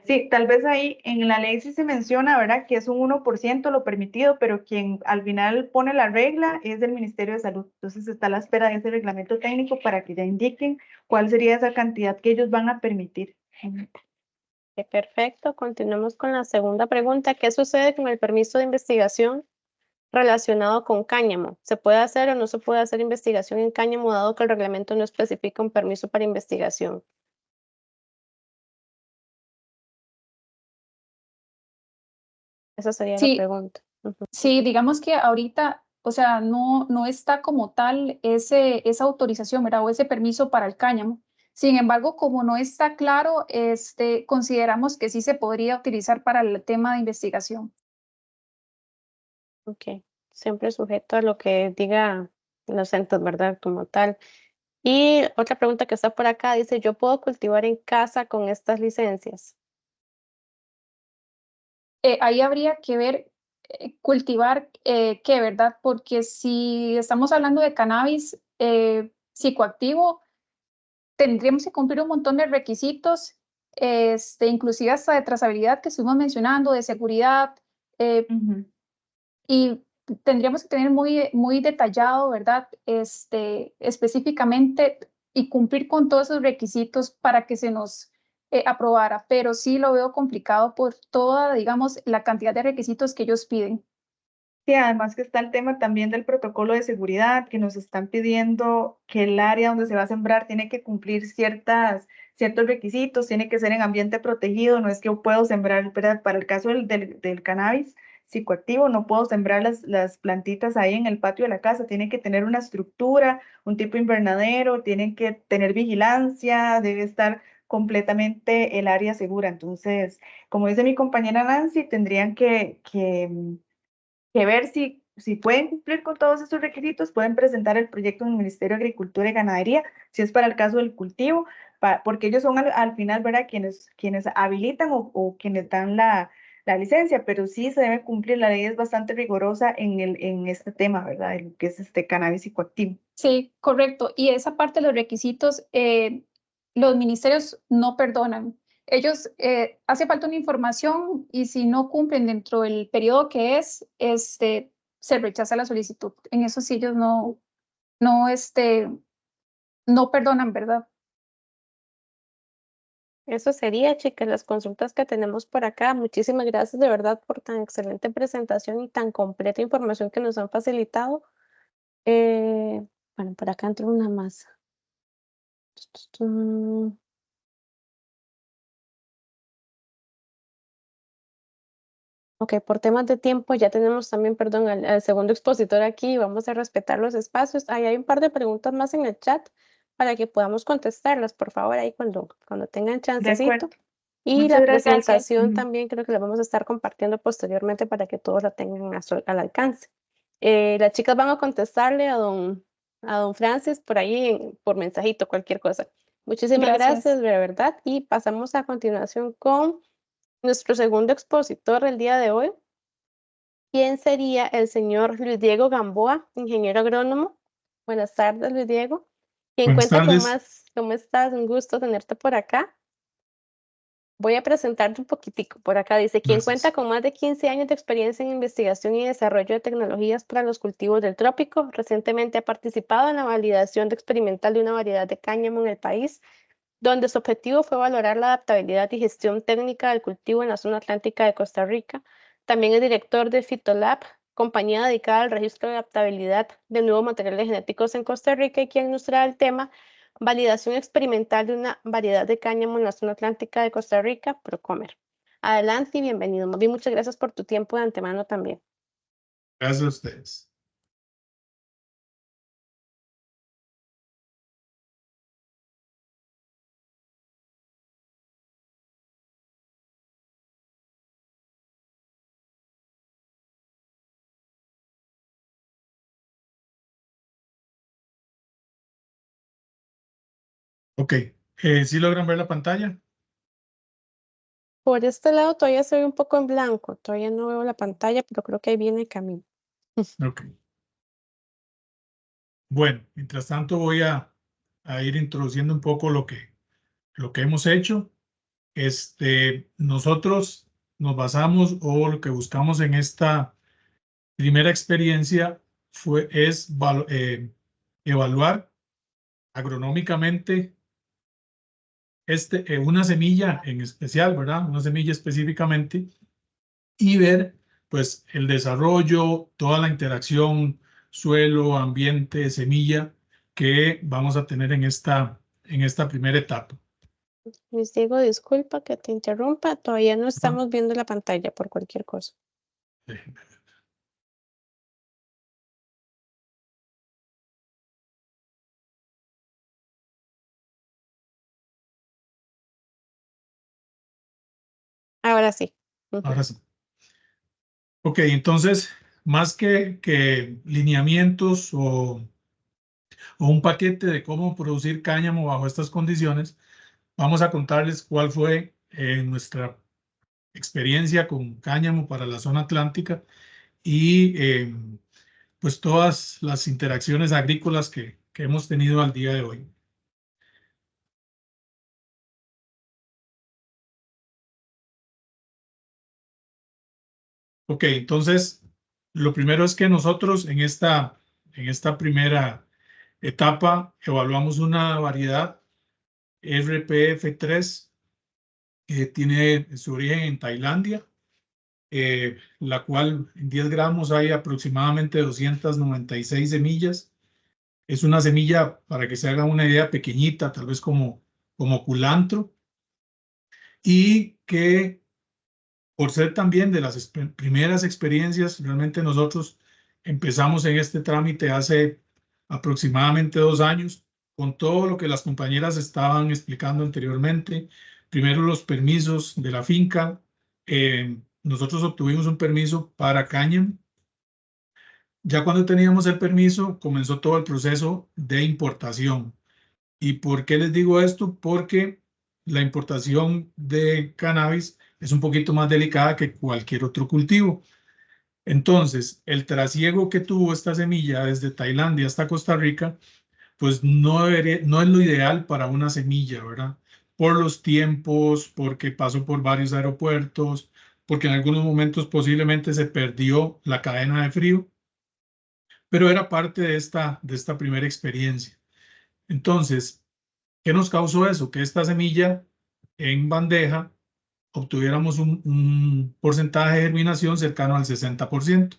Sí, tal vez ahí en la ley sí se menciona, ¿verdad? Que es un 1% lo permitido, pero quien al final pone la regla es el Ministerio de Salud. Entonces está a la espera de ese reglamento técnico para que ya indiquen cuál sería esa cantidad que ellos van a permitir. Perfecto, continuemos con la segunda pregunta. ¿Qué sucede con el permiso de investigación relacionado con cáñamo? ¿Se puede hacer o no se puede hacer investigación en cáñamo dado que el reglamento no especifica un permiso para investigación? Esa sería la pregunta. Sí, digamos que ahorita, o sea, no está como tal esa autorización, ¿verdad? O ese permiso para el cáñamo. Sin embargo, como no está claro, consideramos que sí se podría utilizar para el tema de investigación. Ok, siempre sujeto a lo que diga los entes, ¿verdad? Como tal. Y otra pregunta que está por acá dice, ¿yo puedo cultivar en casa con estas licencias? Ahí habría que ver, cultivar qué, ¿verdad? Porque si estamos hablando de cannabis psicoactivo, tendríamos que cumplir un montón de requisitos, inclusive hasta de trazabilidad que estuvimos mencionando, de seguridad, y tendríamos que tener muy detallado, ¿verdad? Específicamente y cumplir con todos esos requisitos para que se nos aprobara, pero sí lo veo complicado por toda, digamos, la cantidad de requisitos que ellos piden. Sí, además que está el tema también del protocolo de seguridad, que nos están pidiendo que el área donde se va a sembrar tiene que cumplir ciertos requisitos, tiene que ser en ambiente protegido, no es que puedo sembrar, ¿verdad? Para el caso del cannabis psicoactivo, no puedo sembrar las plantitas ahí en el patio de la casa, tiene que tener una estructura, un tipo invernadero, tienen que tener vigilancia, debe estar completamente el área segura. Entonces, como dice mi compañera Nancy, tendrían que ver si pueden cumplir con todos estos requisitos, pueden presentar el proyecto en el Ministerio de Agricultura y Ganadería, si es para el caso del cultivo, porque ellos son al final, ¿verdad?, quienes habilitan o quienes dan la licencia, pero sí se debe cumplir, la ley es bastante rigurosa en este tema, ¿verdad?, de lo que es este cannabis psicoactivo. Sí, correcto. Y esa parte de los requisitos, los ministerios no perdonan. Ellos, hace falta una información y si no cumplen dentro del periodo que es, se rechaza la solicitud. En eso sí ellos no perdonan, ¿verdad? Eso sería, chicas, las consultas que tenemos por acá. Muchísimas gracias de verdad por tan excelente presentación y tan completa información que nos han facilitado. Bueno, por acá entró una más. Ok, por temas de tiempo ya tenemos también, perdón, al segundo expositor aquí. Vamos a respetar los espacios. Ahí hay un par de preguntas más en el chat para que podamos contestarlas, por favor, ahí cuando tengan De chancecito. acuerdo. Y Muchas la gracias. presentación Ujú. también creo que la vamos a estar compartiendo posteriormente para que todos la tengan al alcance. Las chicas van a contestarle a don Francis por ahí, por mensajito, cualquier cosa. Muchísimas gracias, de verdad. Y pasamos a continuación con nuestro segundo expositor del día de hoy, quien sería el señor Luis Diego Gamboa, ingeniero agrónomo. Buenas tardes, Luis Diego. Quien Buenas cuenta con tardes. más, ¿cómo estás? Un gusto tenerte por acá. Voy a presentarte un poquitico. Por acá dice, quien Gracias. cuenta con más de 15 años de experiencia en investigación y desarrollo de tecnologías para los cultivos del trópico, recientemente ha participado en la validación experimental de una variedad de cáñamo en el país, donde su objetivo fue valorar la adaptabilidad y gestión técnica del cultivo en la zona atlántica de Costa Rica. También es director de Phytolab, compañía dedicada al registro de adaptabilidad de nuevos materiales genéticos en Costa Rica, y quien nos trae el tema validación experimental de una variedad de cáñamo en la zona atlántica de Costa Rica, Procomer. Adelante y bienvenido. Más bien, muchas gracias por tu tiempo de antemano también. Gracias a ustedes. Ok, ¿sí logran ver la pantalla? Por este lado todavía se ve un poco en blanco, todavía no veo la pantalla, pero creo que ahí viene el camino. Ok. Bueno, mientras tanto voy a ir introduciendo un poco lo que hemos hecho. Nosotros nos basamos o lo que buscamos en esta primera experiencia es evaluar agronómicamente una semilla en especial, ¿verdad? Una semilla específicamente, y ver pues el desarrollo, toda la interacción suelo, ambiente, semilla que vamos a tener en esta primera etapa. Les digo, disculpa que te interrumpa, todavía no estamos viendo la pantalla por cualquier cosa. Déjenme ver. Ahora sí. Ahora sí. Ok, entonces, más que lineamientos o un paquete de cómo producir cáñamo bajo estas condiciones, vamos a contarles cuál fue nuestra experiencia con cáñamo para la zona atlántica y pues todas las interacciones agrícolas que hemos tenido al día de hoy. Ok, entonces lo primero es que nosotros en esta primera etapa evaluamos una variedad RPF3 tiene su origen en Tailandia, la cual en 10 gramos hay aproximadamente 296 semillas. Es una semilla, para que se haga una idea, pequeñita, tal vez como culantro, y que por ser también de las primeras experiencias, realmente nosotros empezamos en este trámite hace aproximadamente 2 años, con todo lo que las compañeras estaban explicando anteriormente. Primero los permisos de la finca. Nosotros obtuvimos un permiso para cáñamo. Ya cuando teníamos el permiso, comenzó todo el proceso de importación. ¿Y por qué les digo esto? Porque la importación de cannabis es un poquito más delicada que cualquier otro cultivo. Entonces, el trasiego que tuvo esta semilla desde Tailandia hasta Costa Rica, pues no es lo ideal para una semilla, ¿verdad? Por los tiempos, porque pasó por varios aeropuertos, porque en algunos momentos posiblemente se perdió la cadena de frío, pero era parte de esta primera experiencia. Entonces, ¿qué nos causó eso? Que esta semilla en bandeja obtuviéramos un porcentaje de germinación cercano al 60%.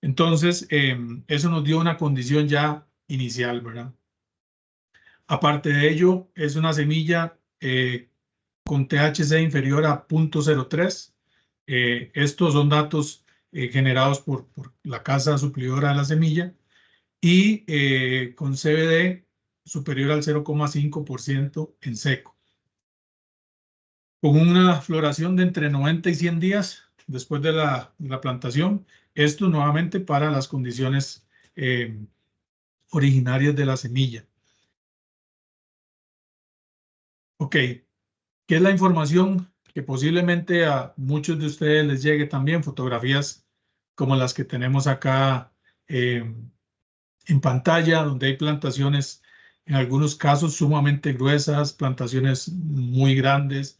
Entonces, eso nos dio una condición ya inicial, ¿verdad? Aparte de ello, es una semilla con THC inferior a 0.03. Estos son datos generados por la casa suplidora de la semilla, y con CBD superior al 0,5% en seco, con una floración de entre 90 y 100 días después de la plantación. Esto nuevamente para las condiciones originarias de la semilla. Ok, ¿qué es la información que posiblemente a muchos de ustedes les llegue también? Fotografías como las que tenemos acá en pantalla, donde hay plantaciones, en algunos casos sumamente gruesas, plantaciones muy grandes,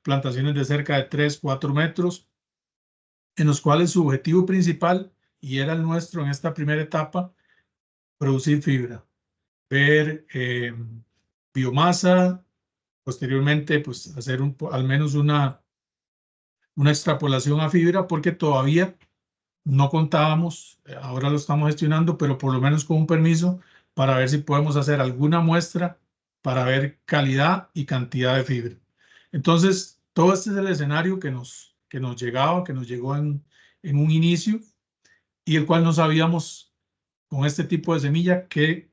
plantaciones de cerca de 3, 4 metros, en los cuales su objetivo principal, y era el nuestro en esta primera etapa, producir fibra, ver biomasa, posteriormente pues hacer al menos una extrapolación a fibra, porque todavía no contábamos, ahora lo estamos gestionando, pero por lo menos con un permiso para ver si podemos hacer alguna muestra para ver calidad y cantidad de fibra. Entonces, todo este es el escenario que nos llegó en un inicio, y el cual no sabíamos con este tipo de semilla que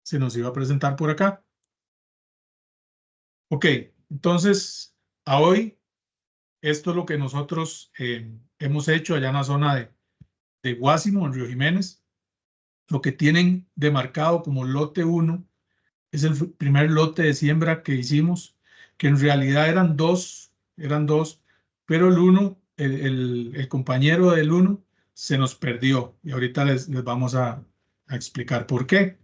se nos iba a presentar por acá. Ok, entonces, a hoy, esto es lo que nosotros hemos hecho allá en la zona de Guásimo, en Río Jiménez. Lo que tienen demarcado como lote 1 es el primer lote de siembra que hicimos, que en realidad eran dos, pero el uno, el compañero del uno, se nos perdió, y ahorita les vamos a explicar por qué.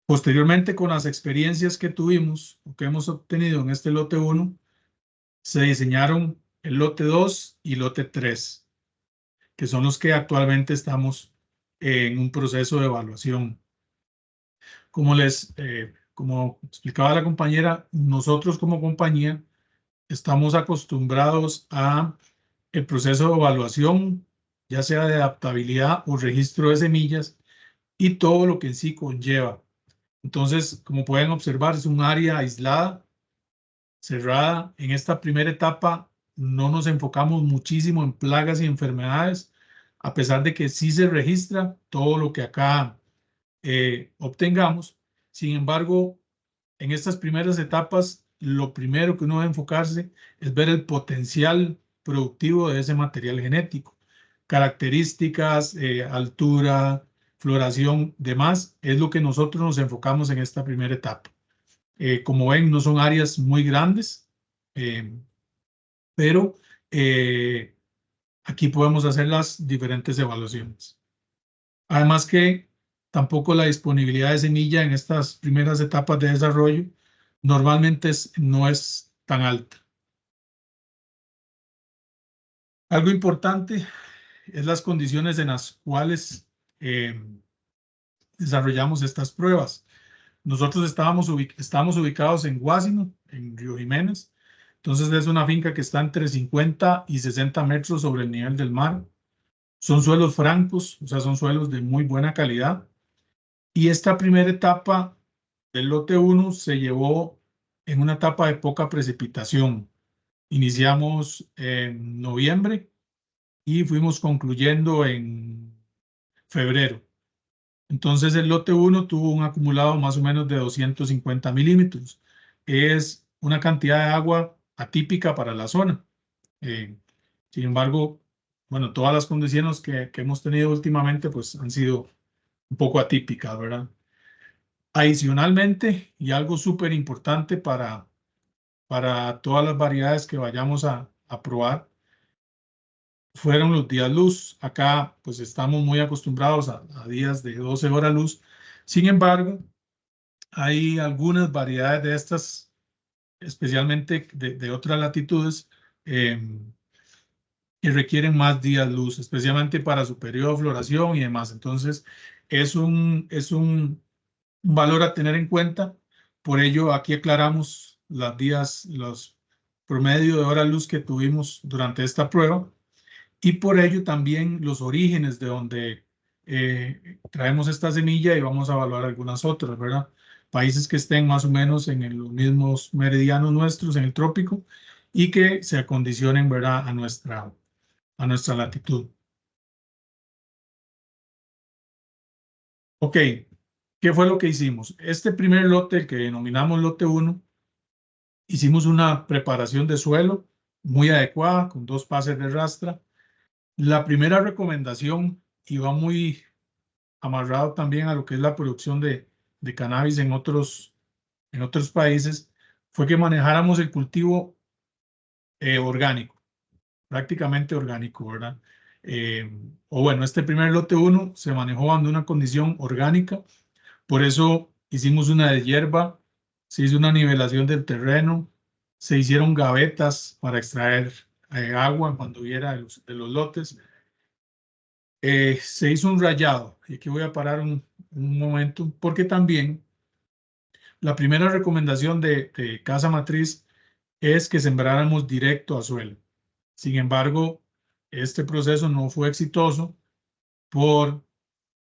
Posteriormente, con las experiencias que tuvimos o que hemos obtenido en este lote 1, se diseñaron el lote 2 y lote 3, que son los que actualmente estamos en un proceso de evaluación. Como explicaba la compañera, nosotros como compañía estamos acostumbrados a el proceso de evaluación, ya sea de adaptabilidad o registro de semillas, y todo lo que en sí conlleva. Entonces, como pueden observar, es un área aislada, cerrada. En esta primera etapa no nos enfocamos muchísimo en plagas y enfermedades, a pesar de que sí se registra todo lo que acá obtengamos. Sin embargo, en estas primeras etapas, lo primero que uno debe enfocarse es ver el potencial productivo de ese material genético. Características, altura, floración, demás, es lo que nosotros nos enfocamos en esta primera etapa. Como ven, no son áreas muy grandes, pero aquí podemos hacer las diferentes evaluaciones. Además que tampoco la disponibilidad de semilla en estas primeras etapas de desarrollo normalmente no es tan alta. Algo importante es las condiciones en las cuales desarrollamos estas pruebas. Nosotros estamos ubicados en Guásimo, en Río Jiménez, Entonces es una finca que está entre 50 y 60 metros sobre el nivel del mar. Son suelos francos, o sea, son suelos de muy buena calidad. Y esta primera etapa del lote 1 se llevó en una etapa de poca precipitación. Iniciamos en noviembre y fuimos concluyendo en febrero. Entonces el lote 1 tuvo un acumulado más o menos de 250 milímetros. Es una cantidad de agua atípica para la zona. Sin embargo, bueno, todas las condiciones que hemos tenido últimamente pues han sido un poco atípicas, ¿verdad? Adicionalmente, y algo súper importante para todas las variedades que vayamos a probar, fueron los días luz. Acá pues estamos muy acostumbrados a días de 12 horas luz. Sin embargo, hay algunas variedades de estas, especialmente de otras latitudes, que requieren más días luz, especialmente para su periodo de floración y demás. Entonces, es un valor a tener en cuenta. Por ello, aquí aclaramos los promedio de horas luz que tuvimos durante esta prueba y por ello también los orígenes de donde traemos esta semilla y vamos a evaluar algunas otras, ¿verdad? Países que estén más o menos en los mismos meridianos nuestros, en el trópico, y que se acondicionen, ¿verdad?, a nuestra latitud. Ok, ¿qué fue lo que hicimos? Este primer lote, el que denominamos lote 1, hicimos una preparación de suelo muy adecuada, con 2 pases de rastra. La primera recomendación, y va muy amarrado también a lo que es la producción de cannabis en otros países, fue que manejáramos el cultivo orgánico, prácticamente orgánico, ¿verdad? O bueno, este primer lote 1 se manejó bajo una condición orgánica, por eso hicimos una deshierva, se hizo una nivelación del terreno, se hicieron gavetas para extraer agua cuando hubiera de los lotes. Se hizo un rayado, y aquí voy a parar un momento, porque también la primera recomendación de Casa Matriz es que sembráramos directo a suelo. Sin embargo, este proceso no fue exitoso por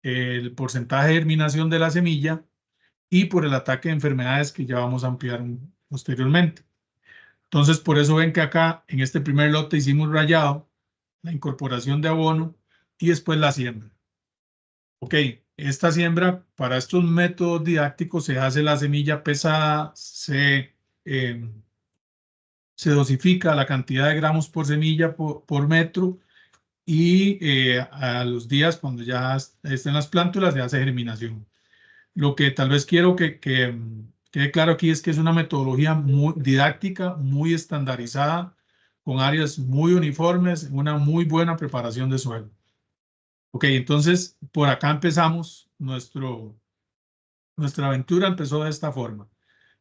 el porcentaje de germinación de la semilla y por el ataque de enfermedades que ya vamos a ampliar posteriormente. Entonces, por eso ven que acá en este primer lote hicimos rayado, la incorporación de abono y después la siembra. Ok, esta siembra para estos métodos didácticos se hace la semilla pesada, se dosifica la cantidad de gramos por semilla por metro y a los días cuando ya estén las plántulas se hace germinación. Lo que tal vez quiero que quede claro aquí es que es una metodología muy didáctica, muy estandarizada, con áreas muy uniformes, una muy buena preparación de suelo. Ok, entonces por acá empezamos, nuestra aventura empezó de esta forma.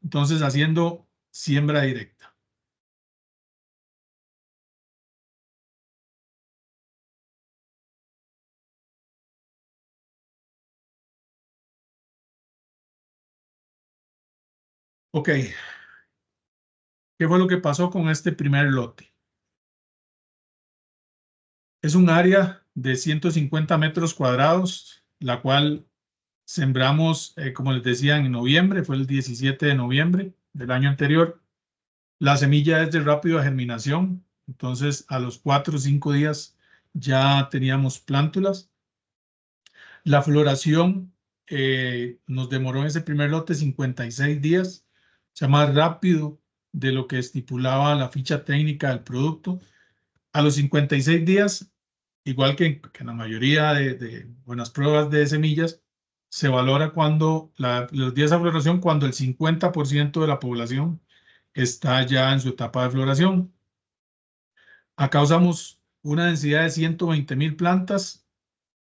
Entonces haciendo siembra directa. Ok, ¿qué fue lo que pasó con este primer lote? Es un área de 150 metros cuadrados, la cual sembramos, como les decía, en noviembre, fue el 17 de noviembre del año anterior. La semilla es de rápida germinación, entonces a los 4 o 5 días ya teníamos plántulas. La floración nos demoró en ese primer lote 56 días, o sea, más rápido de lo que estipulaba la ficha técnica del producto. A los 56 días, igual que en la mayoría de buenas pruebas de semillas, se valora cuando los días de floración, cuando el 50% de la población está ya en su etapa de floración. Acá usamos una densidad de 120.000 plantas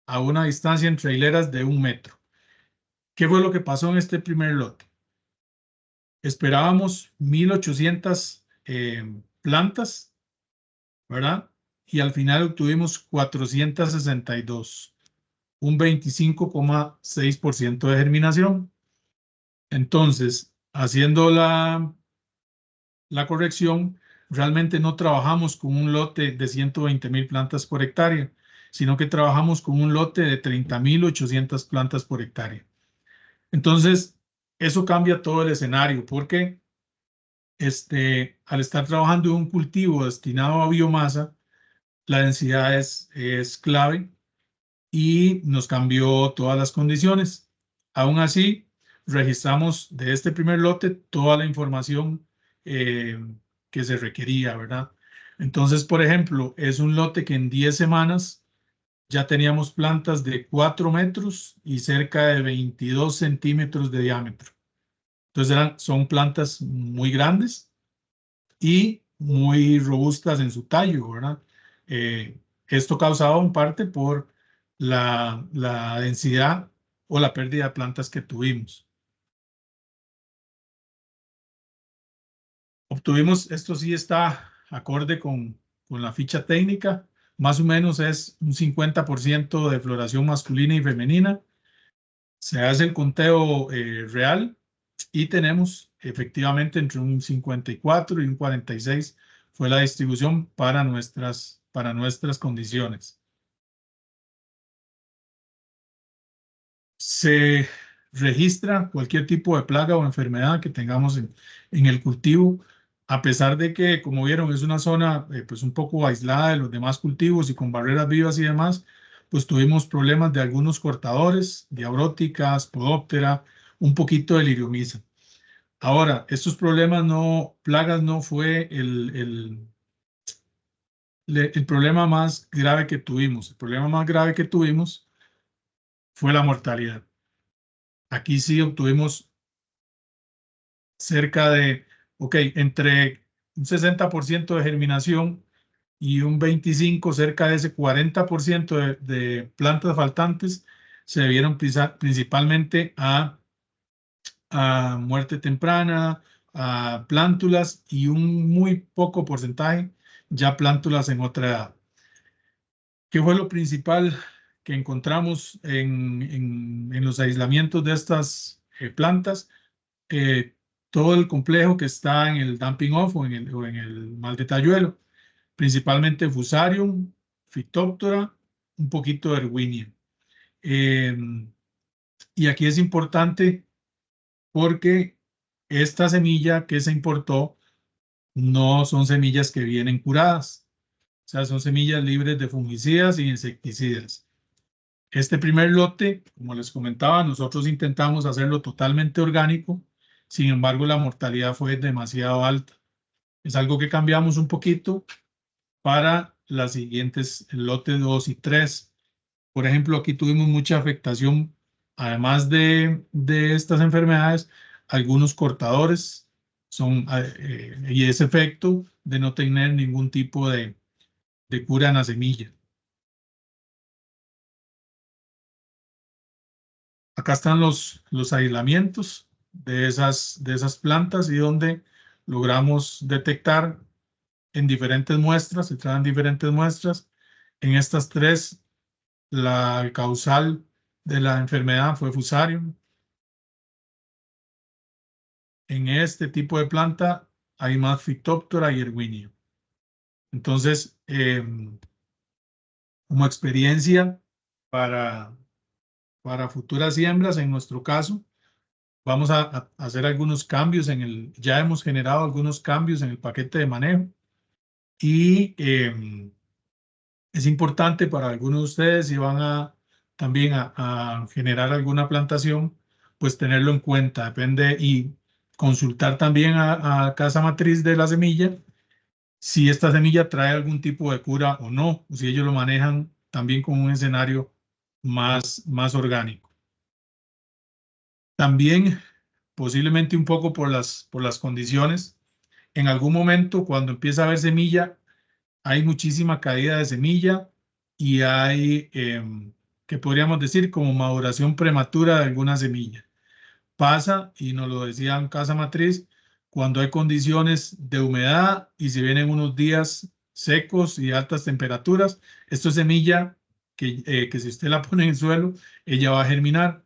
a una distancia entre hileras de 1 metro. ¿Qué fue lo que pasó en este primer lote? Esperábamos 1.800 plantas, ¿verdad? Y al final obtuvimos 462, un 25,6% de germinación. Entonces, haciendo la corrección, realmente no trabajamos con un lote de 120.000 plantas por hectárea, sino que trabajamos con un lote de 30.800 plantas por hectárea. Entonces, eso cambia todo el escenario porque al estar trabajando en un cultivo destinado a biomasa, la densidad es clave y nos cambió todas las condiciones. Aún así, registramos de este primer lote toda la información que se requería, ¿verdad? Entonces, por ejemplo, es un lote que en 10 semanas ya teníamos plantas de 4 metros y cerca de 22 centímetros de diámetro. Entonces son plantas muy grandes y muy robustas en su tallo, ¿verdad? Esto causado en parte por la densidad o la pérdida de plantas que tuvimos. Obtuvimos, esto sí está acorde con la ficha técnica, más o menos es un 50% de floración masculina y femenina. Se hace el conteo real y tenemos efectivamente entre un 54 y un 46 fue la distribución para nuestras condiciones. Se registra cualquier tipo de plaga o enfermedad que tengamos en el cultivo, a pesar de que, como vieron, es una zona pues un poco aislada de los demás cultivos y con barreras vivas y demás, pues tuvimos problemas de algunos cortadores, diabróticas, podóptera, un poquito de liriomisa. Ahora, estos problemas plagas no fue el problema más grave que tuvimos. El problema más grave que tuvimos fue la mortalidad. Aquí sí obtuvimos cerca de, entre un 60% de germinación y un 25%, cerca de ese 40% de plantas faltantes se debieron principalmente a muerte temprana, a plántulas y un muy poco porcentaje ya plántulas en otra edad. ¿Qué fue lo principal que encontramos en los aislamientos de estas plantas? Todo el complejo que está en el dumping off o en el mal de talluelo, principalmente Fusarium, Phytophthora, un poquito de Erwinia. Y aquí es importante porque esta semilla que se importó no son semillas que vienen curadas, o sea, son semillas libres de fungicidas y insecticidas. Este primer lote, como les comentaba, nosotros intentamos hacerlo totalmente orgánico, sin embargo, la mortalidad fue demasiado alta. Es algo que cambiamos un poquito para las siguientes lotes 2 y 3. Por ejemplo, aquí tuvimos mucha afectación, además de estas enfermedades, algunos cortadores y ese efecto de no tener ningún tipo de cura en la semilla. Acá están los aislamientos de esas plantas y donde logramos detectar en diferentes muestras, se traen diferentes muestras. En estas tres, la causal de la enfermedad fue Fusarium. En este tipo de planta hay más Phytophthora y Erwinia. Entonces, como experiencia para futuras siembras, en nuestro caso, vamos a hacer algunos cambios ya hemos generado algunos cambios en el paquete de manejo y es importante para algunos de ustedes si van también a generar alguna plantación, pues tenerlo en cuenta, depende y consultar también a casa matriz de la semilla si esta semilla trae algún tipo de cura o no, o si ellos lo manejan también con un escenario más orgánico. También posiblemente un poco por las condiciones. En algún momento, cuando empieza a haber semilla, hay muchísima caída de semilla y hay, que podríamos decir, como maduración prematura de alguna semilla. Pasa, y nos lo decía en casa matriz, cuando hay condiciones de humedad y si vienen unos días secos y altas temperaturas, esto es semilla que si usted la pone en el suelo, ella va a germinar.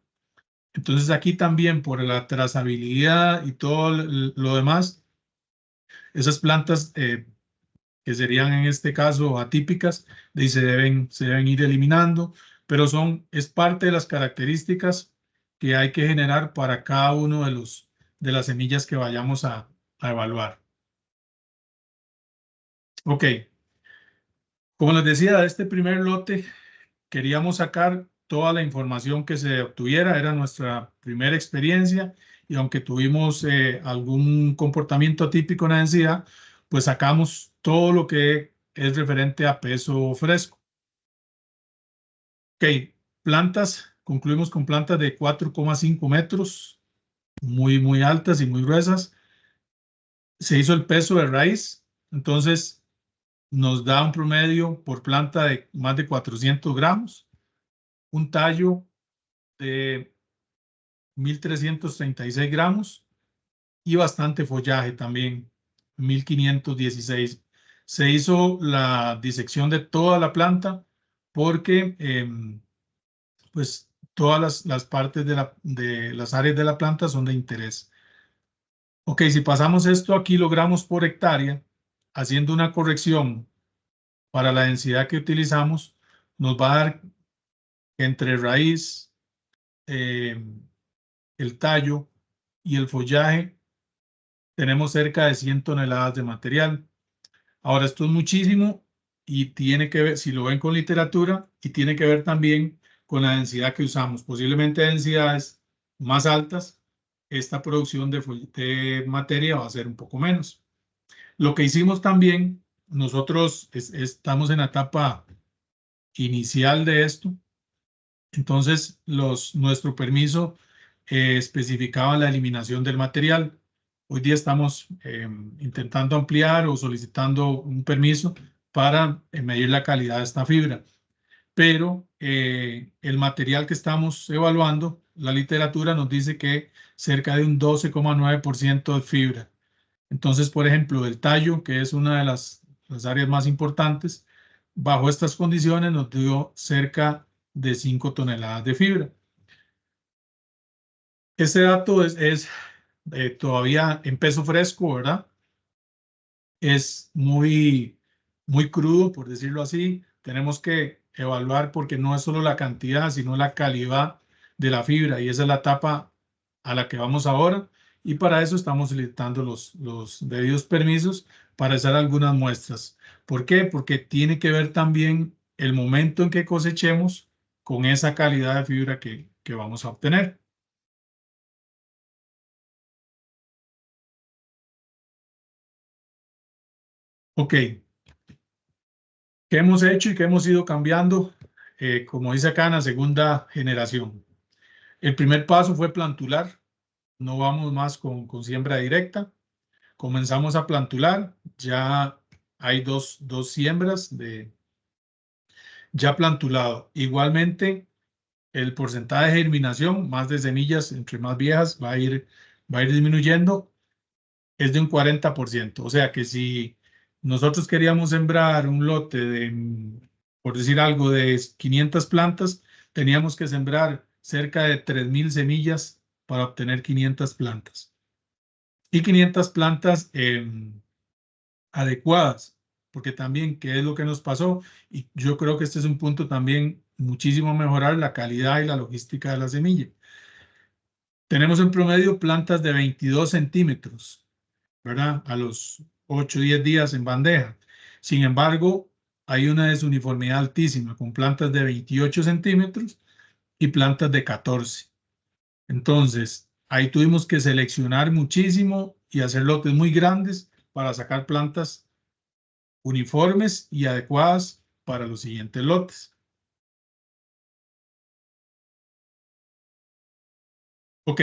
Entonces aquí también por la trazabilidad y todo lo demás, esas plantas que serían en este caso atípicas, y se deben ir eliminando, pero es parte de las características que hay que generar para cada uno de las semillas que vayamos a evaluar. Ok, como les decía, de este primer lote queríamos sacar toda la información que se obtuviera, era nuestra primera experiencia, y aunque tuvimos algún comportamiento atípico en la densidad, pues sacamos todo lo que es referente a peso fresco. Ok, plantas, concluimos con plantas de 4,5 metros, muy altas y muy gruesas. Se hizo el peso de raíz, entonces nos da un promedio por planta de más de 400 gramos, un tallo de 1.336 gramos y bastante follaje también, 1.516. Se hizo la disección de toda la planta porque pues todas las partes de las áreas de la planta son de interés. Ok, si pasamos esto a kilogramos por hectárea, haciendo una corrección para la densidad que utilizamos, nos va a dar entre raíz, el tallo y el follaje, tenemos cerca de 100 toneladas de material. Ahora, esto es muchísimo y tiene que ver, si lo ven con literatura, y tiene que ver también con la densidad que usamos. Posiblemente densidades más altas, esta producción de materia va a ser un poco menos. Lo que hicimos también, nosotros estamos en la etapa inicial de esto, entonces nuestro permiso especificaba la eliminación del material. Hoy día estamos intentando ampliar o solicitando un permiso para medir la calidad de esta fibra. Pero el material que estamos evaluando, la literatura nos dice que cerca de un 12,9% de fibra. Entonces, por ejemplo, el tallo, que es una de las áreas más importantes, bajo estas condiciones nos dio cerca de 5 toneladas de fibra. Este dato es todavía en peso fresco, ¿verdad? Es muy crudo, por decirlo así. Tenemos que evaluar porque no es solo la cantidad, sino la calidad de la fibra, y esa es la etapa a la que vamos ahora, y para eso estamos solicitando los debidos permisos para hacer algunas muestras. ¿Por qué? Porque tiene que ver también el momento en que cosechemos con esa calidad de fibra que vamos a obtener. Ok, ¿qué hemos hecho y qué hemos ido cambiando? Como dice acá, en la segunda generación. El primer paso fue plantular. No vamos más con siembra directa. Comenzamos a plantular. Ya hay dos siembras ya plantulado. Igualmente, el porcentaje de germinación, más de semillas, entre más viejas, va a ir disminuyendo. Es de un 40%. O sea que si nosotros queríamos sembrar un lote de, por decir algo, de 500 plantas, teníamos que sembrar cerca de 3.000 semillas para obtener 500 plantas. Y 500 plantas adecuadas, porque también, ¿qué es lo que nos pasó? Y yo creo que este es un punto también muchísimo mejorar la calidad y la logística de la semilla. Tenemos en promedio plantas de 22 centímetros, ¿verdad? A los 8 o 10 días en bandeja. Sin embargo, hay una desuniformidad altísima con plantas de 28 centímetros y plantas de 14. Entonces, ahí tuvimos que seleccionar muchísimo y hacer lotes muy grandes para sacar plantas uniformes y adecuadas para los siguientes lotes. Ok,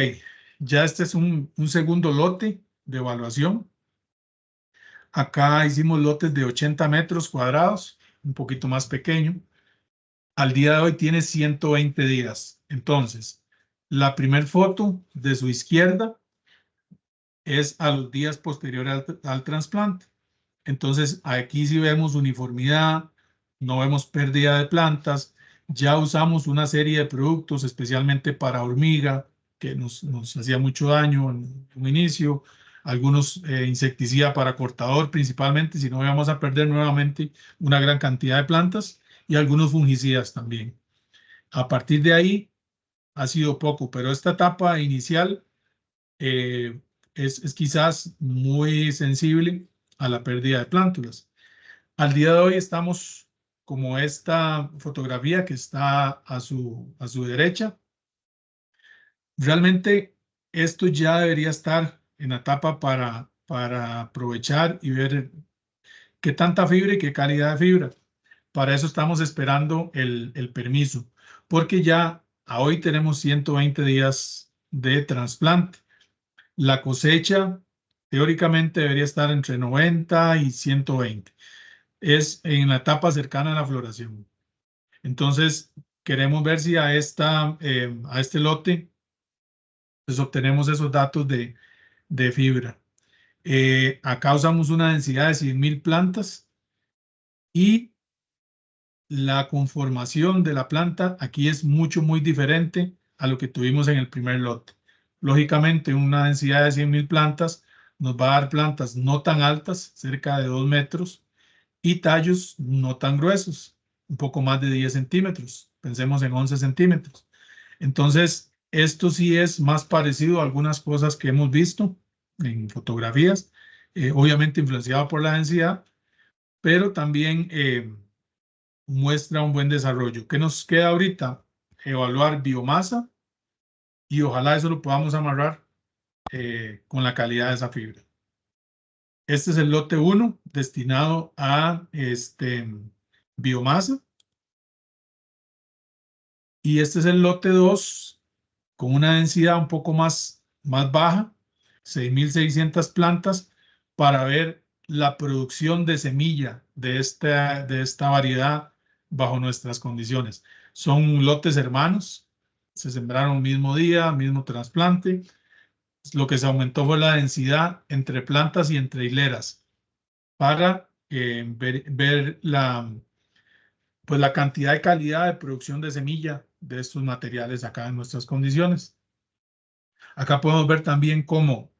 ya este es un segundo lote de evaluación. Acá hicimos lotes de 80 metros cuadrados, un poquito más pequeño. Al día de hoy tiene 120 días. Entonces, la primera foto de su izquierda es a los días posteriores al trasplante. Entonces, aquí sí vemos uniformidad, no vemos pérdida de plantas. Ya usamos una serie de productos, especialmente para hormiga, que nos hacía mucho daño en un inicio. algunos insecticidas para cortador principalmente, si no vamos a perder nuevamente una gran cantidad de plantas, y algunos fungicidas también. A partir de ahí ha sido poco, pero esta etapa inicial es quizás muy sensible a la pérdida de plántulas. Al día de hoy estamos como esta fotografía que está a su derecha. Realmente esto ya debería estar en la etapa para aprovechar y ver qué tanta fibra y qué calidad de fibra. Para eso estamos esperando el permiso, porque ya a hoy tenemos 120 días de trasplante. La cosecha teóricamente debería estar entre 90 y 120. Es en la etapa cercana a la floración. Entonces, queremos ver si a este lote pues obtenemos esos datos de fibra. Acá usamos una densidad de 100.000 plantas y la conformación de la planta aquí es muy diferente a lo que tuvimos en el primer lote. Lógicamente, una densidad de 100.000 plantas nos va a dar plantas no tan altas, cerca de 2 metros, y tallos no tan gruesos, un poco más de 10 centímetros. Pensemos en 11 centímetros. Entonces, esto sí es más parecido a algunas cosas que hemos visto en fotografías, obviamente influenciado por la densidad, pero también muestra un buen desarrollo. ¿Qué nos queda ahorita? Evaluar biomasa y ojalá eso lo podamos amarrar con la calidad de esa fibra. Este es el lote 1 destinado a biomasa. Y este es el lote 2 con una densidad un poco más baja, 6.600 plantas, para ver la producción de semilla de esta variedad bajo nuestras condiciones. Son lotes hermanos, se sembraron el mismo día, mismo trasplante. Lo que se aumentó fue la densidad entre plantas y entre hileras para ver la cantidad y calidad de producción de semilla de estos materiales acá en nuestras condiciones. Acá podemos ver también cómo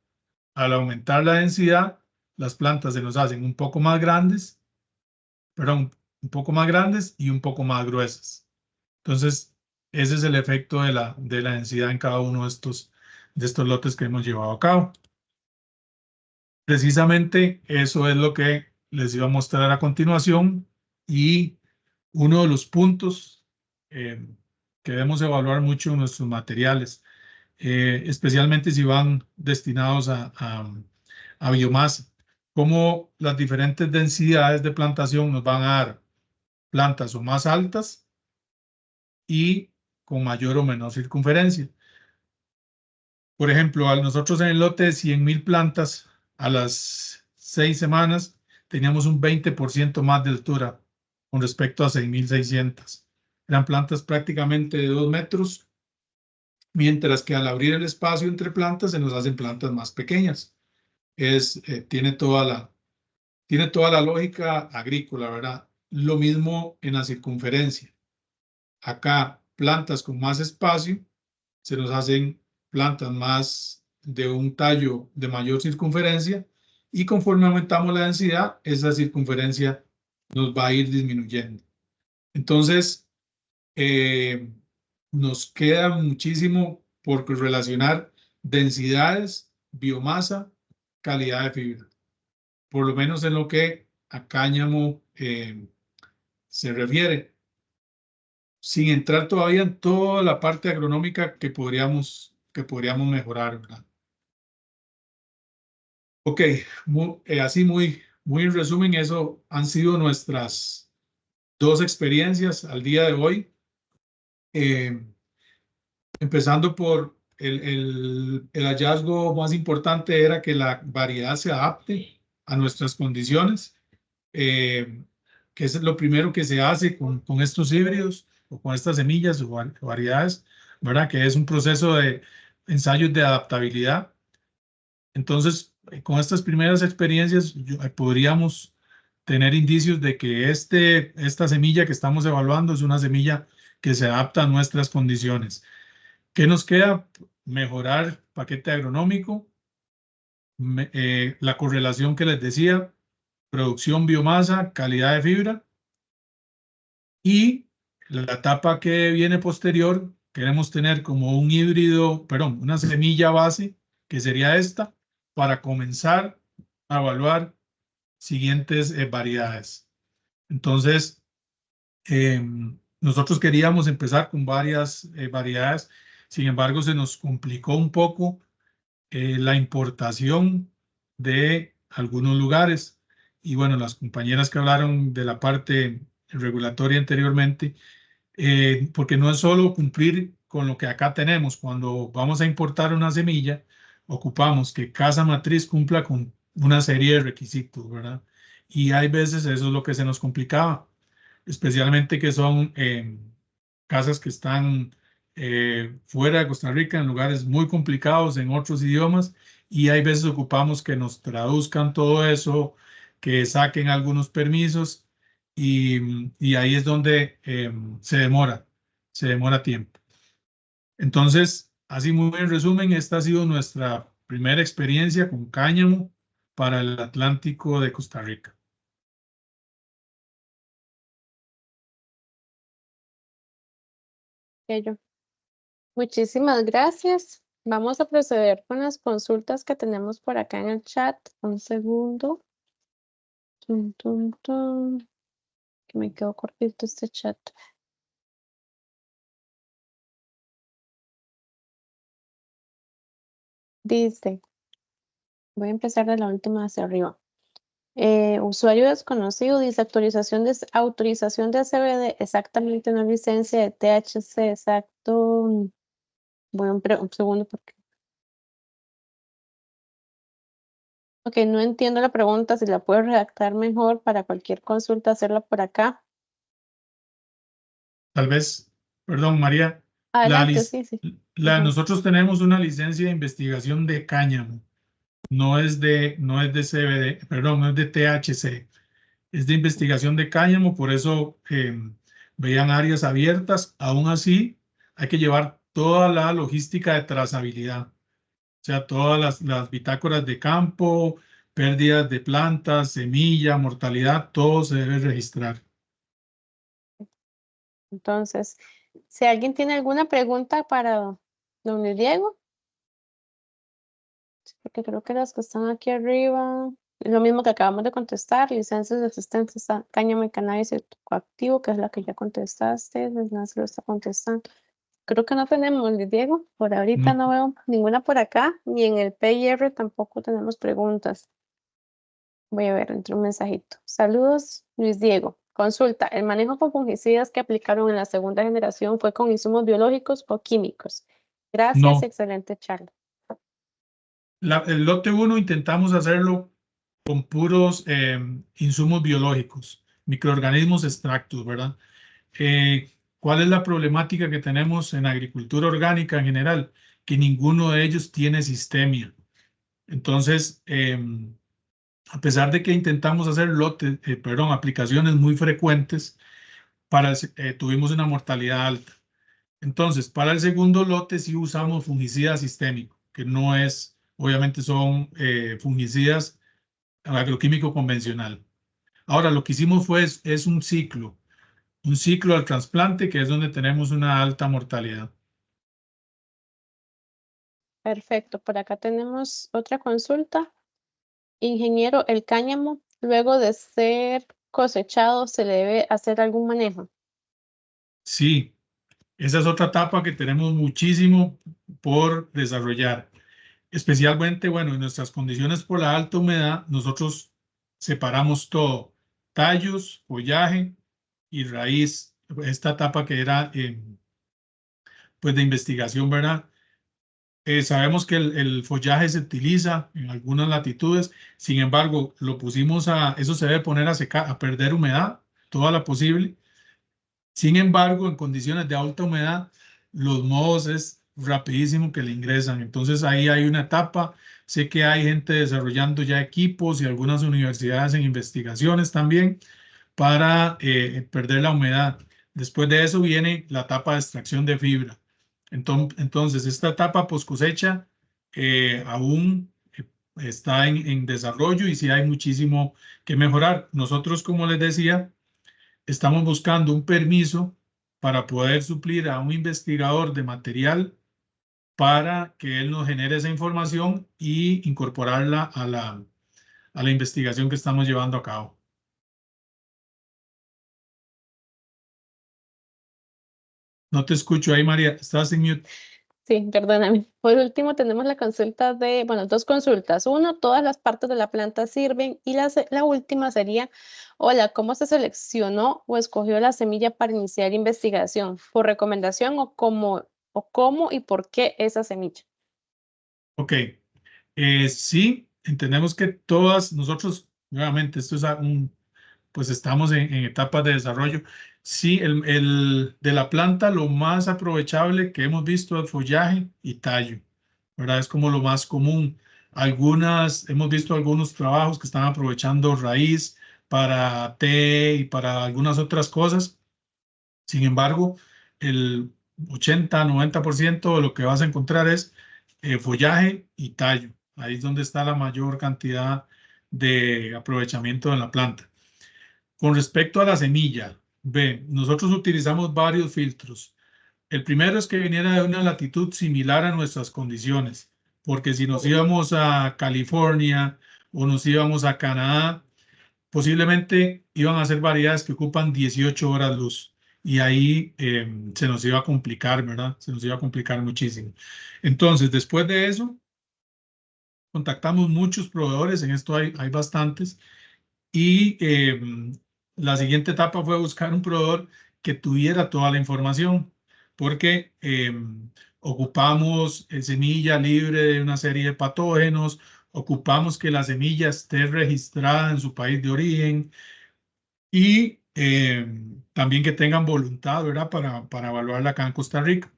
al aumentar la densidad, las plantas se nos hacen un poco más grandes, un poco más grandes y un poco más gruesas. Entonces, ese es el efecto de la densidad en cada uno de estos lotes que hemos llevado a cabo. Precisamente eso es lo que les iba a mostrar a continuación, y uno de los puntos que debemos evaluar mucho en nuestros materiales, especialmente si van destinados a biomasa, cómo las diferentes densidades de plantación nos van a dar plantas o más altas y con mayor o menor circunferencia. Por ejemplo, a nosotros en el lote de 100.000 plantas, a las 6 semanas teníamos un 20% más de altura con respecto a 6.600. Eran plantas prácticamente de 2 metros, mientras que al abrir el espacio entre plantas se nos hacen plantas más pequeñas. Tiene toda la lógica agrícola, ¿verdad? Lo mismo en la circunferencia. Acá, plantas con más espacio, se nos hacen plantas más de un tallo de mayor circunferencia, y conforme aumentamos la densidad, esa circunferencia nos va a ir disminuyendo. Entonces, nos queda muchísimo por relacionar densidades, biomasa, calidad de fibra, por lo menos en lo que a cáñamo se refiere, sin entrar todavía en toda la parte agronómica que podríamos mejorar, ¿verdad? Ok, así muy en resumen, eso han sido nuestras 2 experiencias al día de hoy. Empezando por el hallazgo más importante era que la variedad se adapte a nuestras condiciones, que es lo primero que se hace con estos híbridos o con estas semillas o variedades, ¿verdad? Que es un proceso de ensayos de adaptabilidad. Entonces, con estas primeras experiencias podríamos tener indicios de que esta semilla que estamos evaluando es una semilla que se adapta a nuestras condiciones. ¿Qué nos queda? Mejorar paquete agronómico, la correlación que les decía, producción biomasa, calidad de fibra. Y la etapa que viene posterior, queremos tener como un híbrido, perdón, una semilla base, que sería esta, para comenzar a evaluar siguientes variedades. Entonces, nosotros queríamos empezar con varias variedades, sin embargo, se nos complicó un poco la importación de algunos lugares. Y bueno, las compañeras que hablaron de la parte regulatoria anteriormente, porque no es solo cumplir con lo que acá tenemos. Cuando vamos a importar una semilla, ocupamos que casa matriz cumpla con una serie de requisitos, ¿verdad? Y hay veces eso es lo que se nos complicaba, especialmente que son casas que están fuera de Costa Rica, en lugares muy complicados, en otros idiomas, y hay veces ocupamos que nos traduzcan todo eso, que saquen algunos permisos, y ahí es donde se demora tiempo. Entonces, así muy en resumen, esta ha sido nuestra primera experiencia con cáñamo para el Atlántico de Costa Rica. Bello. Muchísimas gracias. Vamos a proceder con las consultas que tenemos por acá en el chat. Un segundo. Tum, tum, tum. Que me quedó cortito este chat. Dice, voy a empezar de la última hacia arriba. Usuario desconocido dice autorización de CBD, exactamente una licencia de THC, exacto. Voy un segundo porque. Ok, no entiendo la pregunta, si la puedo redactar mejor para cualquier consulta, hacerla por acá. Tal vez, perdón, María, Adelante, sí. Ujú. nosotros tenemos una licencia de investigación de cáñamo, no es de CBD, perdón, no es de THC, es de investigación de cáñamo, por eso veían áreas abiertas. Aún así, hay que llevar toda la logística de trazabilidad, o sea, todas las bitácoras de campo, pérdidas de plantas, semilla, mortalidad, todo se debe registrar. Entonces, si alguien tiene alguna pregunta para don Luis Diego, porque creo que las que están aquí arriba, es lo mismo que acabamos de contestar, licencias de asistencia a cáñamo y cannabis psicoactivo, que es la que ya contestaste, Nancy lo está contestando. Creo que no tenemos, Luis Diego, por ahorita no veo ninguna por acá, ni en el PIR tampoco tenemos preguntas. Voy a ver, entre un mensajito. Saludos, Luis Diego. Consulta, ¿el manejo con fungicidas que aplicaron en la segunda generación fue con insumos biológicos o químicos? Gracias, No. excelente charla. El lote 1 intentamos hacerlo con puros insumos biológicos, microorganismos extractos, ¿verdad? ¿Cuál es la problemática que tenemos en agricultura orgánica en general? Que ninguno de ellos tiene sistemia. Entonces, a pesar de que intentamos hacer aplicaciones muy frecuentes, tuvimos una mortalidad alta. Entonces, para el segundo lote sí usamos fungicida sistémico, que no es, obviamente son fungicidas agroquímico convencional. Ahora, lo que hicimos es un ciclo al trasplante, que es donde tenemos una alta mortalidad. Perfecto, por acá tenemos otra consulta. Ingeniero, el cáñamo, luego de ser cosechado, ¿se le debe hacer algún manejo? Sí, esa es otra etapa que tenemos muchísimo por desarrollar. Especialmente, bueno, en nuestras condiciones por la alta humedad, nosotros separamos todo, tallos, follaje y raíz. Esta etapa que era pues de investigación, ¿verdad? Sabemos que el follaje se utiliza en algunas latitudes, sin embargo, eso se debe poner a secar, a perder humedad, toda la posible. Sin embargo, en condiciones de alta humedad, los mohos es rapidísimo que le ingresan. Entonces ahí hay una etapa. Sé que hay gente desarrollando ya equipos y algunas universidades en investigaciones también para perder la humedad. Después de eso viene la etapa de extracción de fibra. Entonces esta etapa post cosecha aún está en desarrollo y sí hay muchísimo que mejorar. Nosotros, como les decía, estamos buscando un permiso para poder suplir a un investigador de material para que él nos genere esa información y incorporarla a la investigación que estamos llevando a cabo. No te escucho ahí, María. Estás en mute. Sí, perdóname. Por último, tenemos la consulta de, bueno, dos consultas. Uno, todas las partes de la planta sirven. Y la última sería, hola, ¿cómo se seleccionó o escogió la semilla para iniciar investigación? ¿Por recomendación o cómo y por qué esa semilla? Ok. Sí, entendemos que todas nosotros, nuevamente, esto es pues estamos en etapas de desarrollo. Sí, de la planta lo más aprovechable que hemos visto es follaje y tallo, ¿verdad? Es como lo más común. Hemos visto algunos trabajos que están aprovechando raíz para té y para algunas otras cosas. Sin embargo, el 80-90% de lo que vas a encontrar es follaje y tallo. Ahí es donde está la mayor cantidad de aprovechamiento de la planta. Con respecto a la semilla, nosotros utilizamos varios filtros. El primero es que viniera de una latitud similar a nuestras condiciones, porque si nos íbamos a California o nos íbamos a Canadá, posiblemente iban a ser variedades que ocupan 18 horas luz y ahí se nos iba a complicar, ¿verdad? Se nos iba a complicar muchísimo. Entonces, después de eso, contactamos muchos proveedores, en esto hay bastantes, y la siguiente etapa fue buscar un proveedor que tuviera toda la información, porque ocupamos semilla libre de una serie de patógenos, ocupamos que la semilla esté registrada en su país de origen y también que tengan voluntad, ¿verdad? Para evaluarla acá en Costa Rica.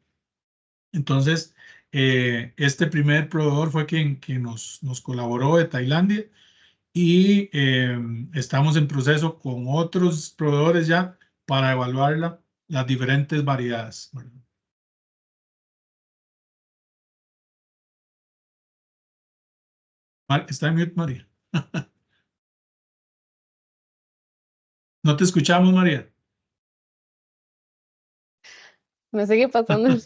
Entonces, este primer proveedor fue quien nos colaboró de Tailandia y estamos en proceso con otros proveedores ya para evaluar las diferentes variedades. ¿Verdad? Está en mute, María. No te escuchamos, María. Me sigue pasando.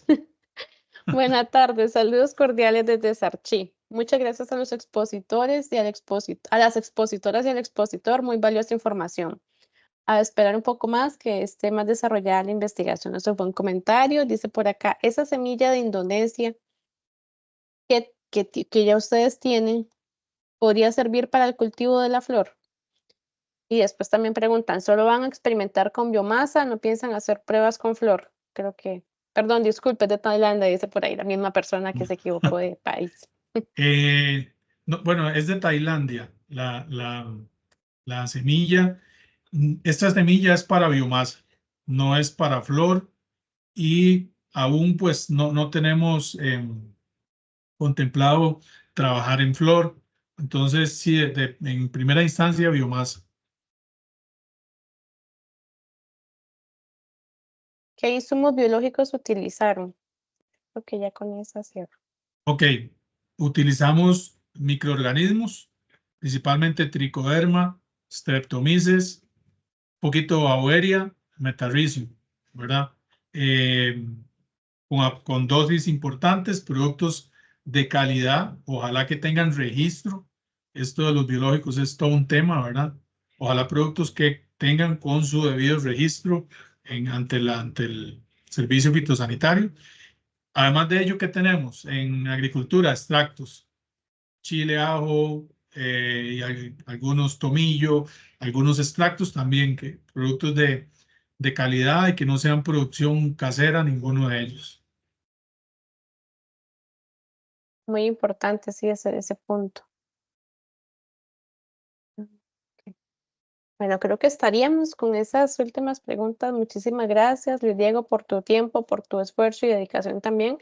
Buenas tardes, saludos cordiales desde Sarchí. Muchas gracias a los expositores y a las expositoras y al expositor, muy valiosa información. A esperar un poco más que esté más desarrollada la investigación. Eso fue un comentario, dice por acá, esa semilla de Indonesia que ya ustedes tienen, ¿podría servir para el cultivo de la flor? Y después también preguntan, ¿solo van a experimentar con biomasa? ¿No piensan hacer pruebas con flor? Creo que, perdón, disculpe, de Tailandia, dice por ahí la misma persona que se equivocó de país. No, bueno, es de Tailandia. La semilla, esta semilla es para biomasa, no es para flor y aún pues no tenemos contemplado trabajar en flor. Entonces, sí, en primera instancia, biomasa. ¿Qué insumos biológicos utilizaron? Creo que ya con esa cierro. Ok, utilizamos microorganismos, principalmente tricoderma, streptomyces, poquito Beauveria, metarrhizium, ¿verdad? Con dosis importantes, productos de calidad, ojalá que tengan registro. Esto de los biológicos es todo un tema, ¿verdad? Ojalá productos que tengan con su debido registro ante el servicio fitosanitario. Además de ello, ¿qué tenemos? En agricultura, extractos, chile, ajo, y algunos tomillo, algunos extractos también, productos de calidad y que no sean producción casera, ninguno de ellos. Muy importante, sí, ese punto. Bueno, creo que estaríamos con esas últimas preguntas. Muchísimas gracias, Luis Diego, por tu tiempo, por tu esfuerzo y dedicación también.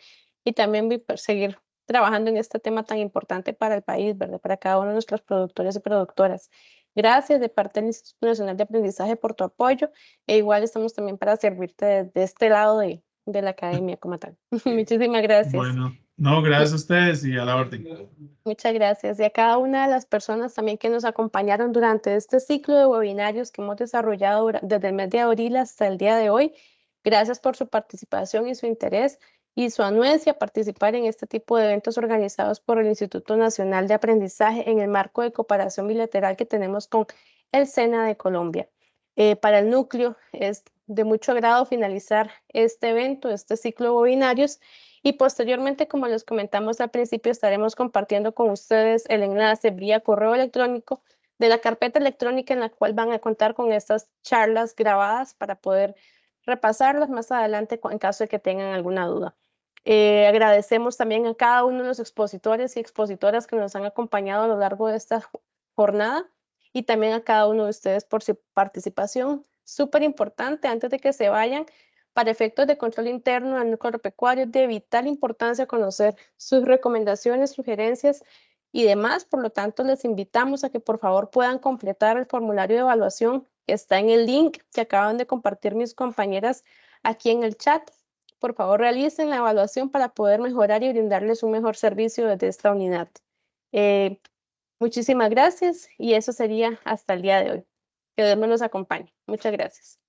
Y también por seguir trabajando en este tema tan importante para el país, ¿verdad? Para cada uno de nuestros productores y productoras. Gracias de parte del Instituto Nacional de Aprendizaje por tu apoyo. E igual estamos también para servirte de este lado de la academia como tal. Muchísimas gracias. Bueno, No, gracias a ustedes y a la orden. Muchas gracias. Y a cada una de las personas también que nos acompañaron durante este ciclo de webinarios que hemos desarrollado desde el mes de abril hasta el día de hoy. Gracias por su participación y su interés y su anuencia a participar en este tipo de eventos organizados por el Instituto Nacional de Aprendizaje en el marco de cooperación bilateral que tenemos con el SENA de Colombia. Para el núcleo es de mucho agrado finalizar este evento, este ciclo de webinarios, y posteriormente, como les comentamos al principio, estaremos compartiendo con ustedes el enlace vía correo electrónico de la carpeta electrónica en la cual van a contar con estas charlas grabadas para poder repasarlas más adelante en caso de que tengan alguna duda. Agradecemos también a cada uno de los expositores y expositoras que nos han acompañado a lo largo de esta jornada y también a cada uno de ustedes por su participación. Súper importante, antes de que se vayan, para efectos de control interno del núcleo agropecuario es de vital importancia conocer sus recomendaciones, sugerencias y demás. Por lo tanto, les invitamos a que por favor puedan completar el formulario de evaluación que está en el link que acaban de compartir mis compañeras aquí en el chat. Por favor, realicen la evaluación para poder mejorar y brindarles un mejor servicio desde esta unidad. Muchísimas gracias y eso sería hasta el día de hoy. Que Dios me los acompañe. Muchas gracias.